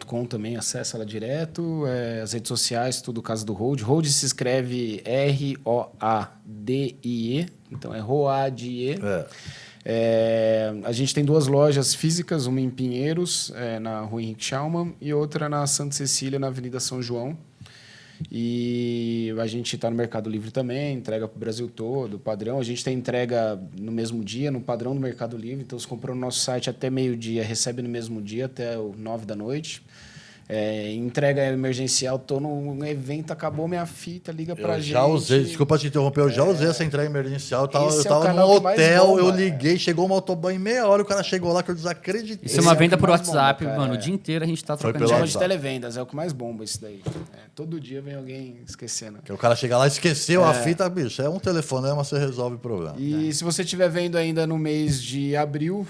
.com também, acessa lá direto. As redes sociais, tudo Casa do Hold. Hold se escreve ROADIE, então é Roadie. A gente tem 2 lojas físicas, uma em Pinheiros, na Rua Henrique Schaumann, e outra na Santa Cecília, na Avenida São João. E a gente está no Mercado Livre também, entrega para o Brasil todo, padrão. A gente tem entrega no mesmo dia, no padrão do Mercado Livre. Então, se comprou no nosso site até meio-dia, recebe no mesmo dia, até 9 da noite. Entrega emergencial, tô num evento, acabou minha fita, liga pra gente.
Eu já usei, desculpa te interromper, eu já usei essa entrega emergencial. Eu tava num hotel,
bomba,
eu liguei, chegou um motoboy em meia hora, o cara chegou lá que eu desacreditei.
Isso é uma venda por WhatsApp,
bomba,
mano. O dia inteiro a gente tá trocando.
pelo
Chama
WhatsApp.
de televendas, é o que mais bomba isso daí. Todo dia vem alguém esquecendo.
Que o cara chega lá, esqueceu a fita, bicho. É um telefonema, você resolve o problema.
E se você estiver vendo ainda no mês de abril,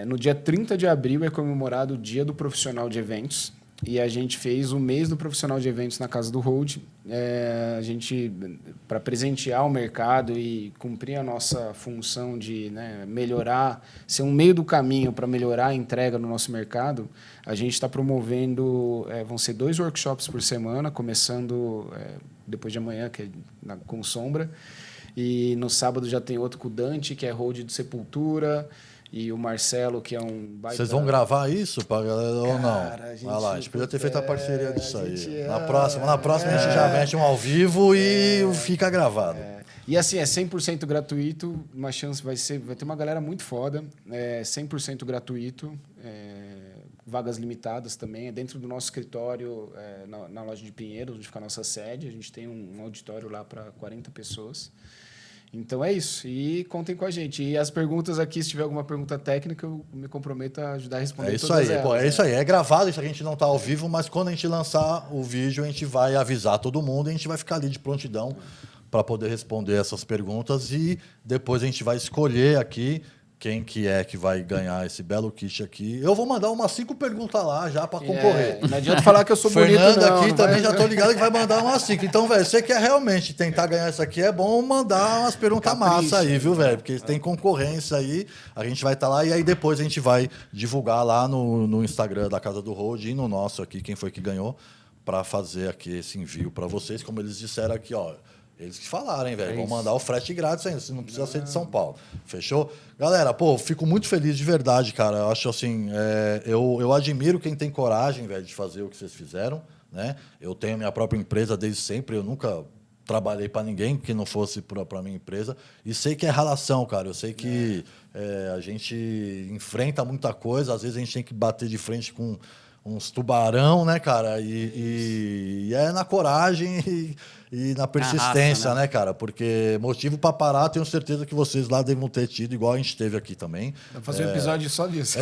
no dia 30 de abril é comemorado o Dia do Profissional de Eventos. E a gente fez o mês do profissional de eventos na Casa do Hold. A gente, para presentear o mercado e cumprir a nossa função de melhorar, ser um meio do caminho para melhorar a entrega no nosso mercado, a gente está promovendo, vão ser 2 workshops por semana, começando depois de amanhã, que é com Sombra. E no sábado já tem outro com o Dante, que é Hold do Sepultura. E o Marcelo, que é um baita...
Vocês vão gravar isso pra galera ou não?
Olha
lá, a gente podia ter feito a parceria disso aí. Na
Na
próxima a gente já mete um ao vivo e fica gravado.
E assim, é 100% gratuito, uma chance vai ter uma galera muito foda, 100% gratuito, vagas limitadas também, é dentro do nosso escritório, na loja de Pinheiros, onde fica a nossa sede, a gente tem um auditório lá para 40 pessoas. Então é isso. E contem com a gente. E as perguntas aqui, se tiver alguma pergunta técnica, eu me comprometo a ajudar a responder
isso
todas
aí,
elas.
pô, é isso aí. É gravado, isso aqui a gente não tá ao vivo, mas quando a gente lançar o vídeo, a gente vai avisar todo mundo e a gente vai ficar ali de prontidão para poder responder essas perguntas e depois a gente vai escolher aqui quem que vai ganhar esse belo kit aqui. Eu vou mandar umas 5 perguntas lá já para concorrer.
Não adianta falar que eu sou bonito,
Fernando
não.
aqui
Não
também
vai...
já tô ligado que vai mandar umas 5. Então, velho, você quer realmente tentar ganhar isso aqui, é bom mandar umas perguntas massa aí, viu, velho? Porque tem concorrência aí, a gente vai estar lá e aí depois a gente vai divulgar lá no Instagram da Casa do Hold e no nosso aqui, quem foi que ganhou, para fazer aqui esse envio para vocês, como eles disseram aqui, ó. Eles que falaram, hein, velho? Vão mandar o frete grátis ainda, você não precisa ser de São Paulo. Fechou? Galera, pô, fico muito feliz de verdade, cara. Eu acho assim, eu admiro quem tem coragem, velho, de fazer o que vocês fizeram, né? Eu tenho minha própria empresa desde sempre, eu nunca trabalhei para ninguém que não fosse para minha empresa. E sei que é ralação, cara. Eu sei que a gente enfrenta muita coisa, às vezes a gente tem que bater de frente com uns tubarão, né, cara? E é na coragem e na persistência, né, cara? Porque motivo para parar, tenho certeza que vocês lá devem ter tido, igual a gente teve aqui também.
Vou fazer um episódio só disso.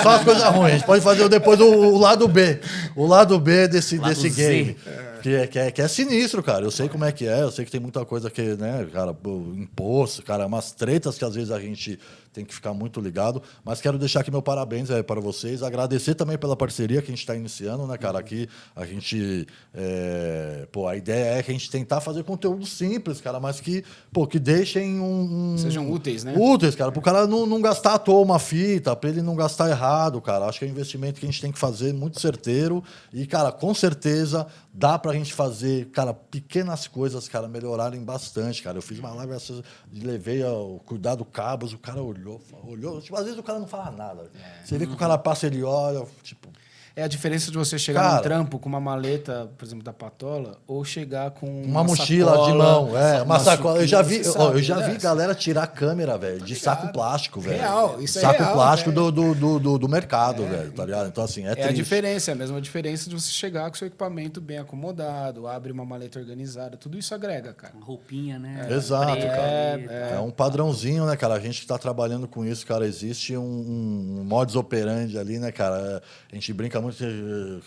Só as coisas ruins. A gente pode fazer depois o lado B. O lado B desse game. Que é sinistro, cara. Eu sei como é que é. Eu sei que tem muita coisa que, né, cara, imposto, cara, umas tretas que às vezes a gente tem que ficar muito ligado. Mas quero deixar aqui meu parabéns para vocês. Agradecer também pela parceria que a gente está iniciando, né, cara? Aqui a gente... a ideia é que a gente tentar fazer conteúdo simples, cara, mas que deixem
sejam úteis, né?
Úteis, cara, para o cara não gastar à toa uma fita, para ele não gastar errado, cara. Acho que é um investimento que a gente tem que fazer muito certeiro e, cara, com certeza dá pra gente fazer, cara, pequenas coisas, cara, melhorarem bastante, cara. Eu fiz uma live, levei ao cuidado cabos, o cara olhou, tipo, às vezes o cara não fala nada. Você vê que o cara passa, ele olha, tipo...
É a diferença de você chegar num trampo com uma maleta, por exemplo, da Patola, ou chegar com
uma mochila
sacola,
de mão, uma sacola. Eu já vi
sabe,
galera tirar a câmera, velho, de saco plástico, velho.
Real, isso é
saco
real,
plástico do mercado, velho, tá ligado? Então, assim,
é
triste.
a diferença, é a mesma diferença de você chegar com seu equipamento bem acomodado, abre uma maleta organizada, tudo isso agrega, cara.
Uma roupinha, né?
Exato, cara. É um padrãozinho, né, cara? A gente que tá trabalhando com isso, cara, existe um modus operandi ali, né, cara? A gente brinca muito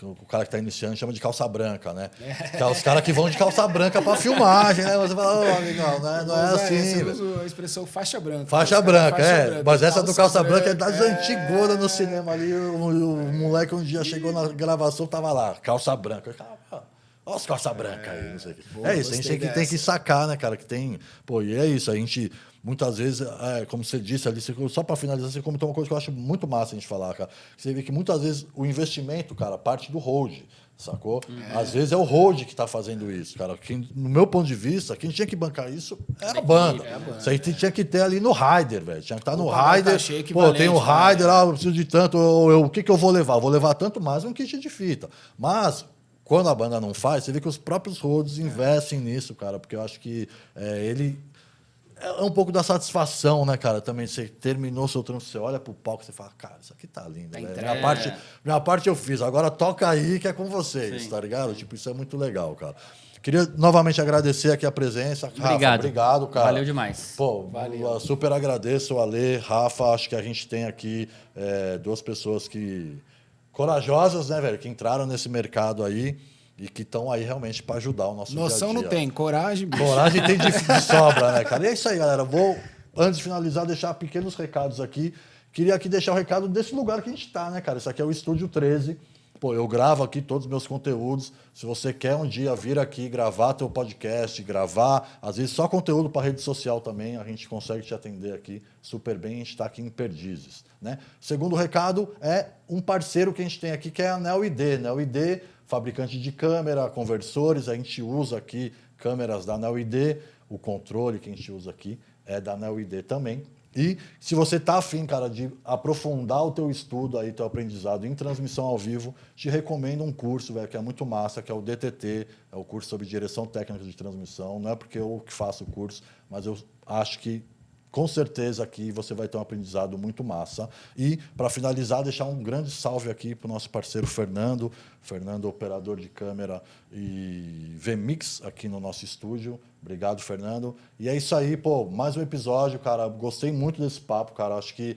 o cara que tá iniciando chama de calça branca, né? Que é os caras que vão de calça branca pra filmagem, né? Você fala, amigão, não é assim.
Eu uso a expressão faixa branca.
Faixa branca, mas essa do calça branca é das antigonas no cinema ali. O moleque um dia chegou na gravação, tava lá, calça branca. Olha os calça branca aí, não sei o quê.
Boa,
É isso, a gente tem que sacar, né, cara, que tem... Pô, e é isso, a gente... Muitas vezes, como você disse ali, só para finalizar, você comentou uma coisa que eu acho muito massa a gente falar, cara. Você vê que muitas vezes o investimento, cara, parte do hold, sacou? Às vezes é o hold que está fazendo isso, cara. No meu ponto de vista, quem tinha que bancar isso era a banda. Isso aí tinha que ter ali no rider, velho. Tinha que estar no rider. Pô, tem o rider, eu preciso de tanto, o que eu vou levar? Vou levar tanto mais um kit de fita. Mas... quando a banda não faz, você vê que os próprios holds investem nisso, cara, porque eu acho que ele é um pouco da satisfação, né, cara? Também você terminou seu trampo, você olha pro palco e você fala, cara, isso aqui tá lindo, velho. Minha parte eu fiz, agora toca aí que é com vocês, tá ligado? Tipo, isso é muito legal, cara. Queria novamente agradecer aqui a presença.
Obrigado.
Rafa, obrigado, cara.
Valeu demais.
Pô, valeu. Super agradeço, Ale, Rafa. Acho que a gente tem aqui duas pessoas que corajosas, né, velho? Que entraram nesse mercado aí e que estão aí realmente para ajudar o nosso
Noção
dia a dia.
não tem, coragem, bicho.
Coragem tem de sobra, né, cara? E é isso aí, galera. Vou, antes de finalizar, deixar pequenos recados aqui. Queria aqui deixar o recado desse lugar que a gente está, né, cara? Isso aqui é o Estúdio 13. Pô, eu gravo aqui todos os meus conteúdos. Se você quer um dia vir aqui gravar teu podcast, gravar, às vezes só conteúdo para rede social também, a gente consegue te atender aqui super bem. A gente está aqui em Perdizes, né? Segundo recado é um parceiro que a gente tem aqui, que é a Neo ID. Neo ID, fabricante de câmera, conversores. A gente usa aqui câmeras da Neo ID. O controle que a gente usa aqui é da Neo ID também. E se você está afim, cara, de aprofundar o teu estudo, aí, teu aprendizado em transmissão ao vivo, te recomendo um curso, velho, que é muito massa, que é o DTT, é o curso sobre direção técnica de transmissão. Não é porque eu que faço o curso, mas eu acho que com certeza aqui você vai ter um aprendizado muito massa. E, para finalizar, deixar um grande salve aqui para o nosso parceiro Fernando. Fernando, operador de câmera e VMix aqui no nosso estúdio. Obrigado, Fernando. E é isso aí, pô, mais um episódio, cara. Gostei muito desse papo, cara. Acho que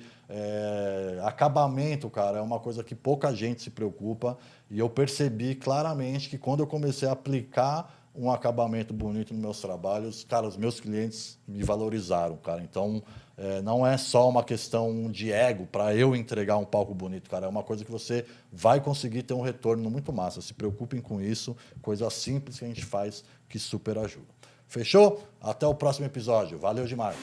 acabamento, cara, é uma coisa que pouca gente se preocupa. E eu percebi claramente que quando eu comecei a aplicar um acabamento bonito nos meus trabalhos, cara, os meus clientes me valorizaram, cara. Então, não é só uma questão de ego para eu entregar um palco bonito, cara. É uma coisa que você vai conseguir ter um retorno muito massa. Se preocupem com isso, coisa simples que a gente faz que super ajuda. Fechou? Até o próximo episódio. Valeu demais.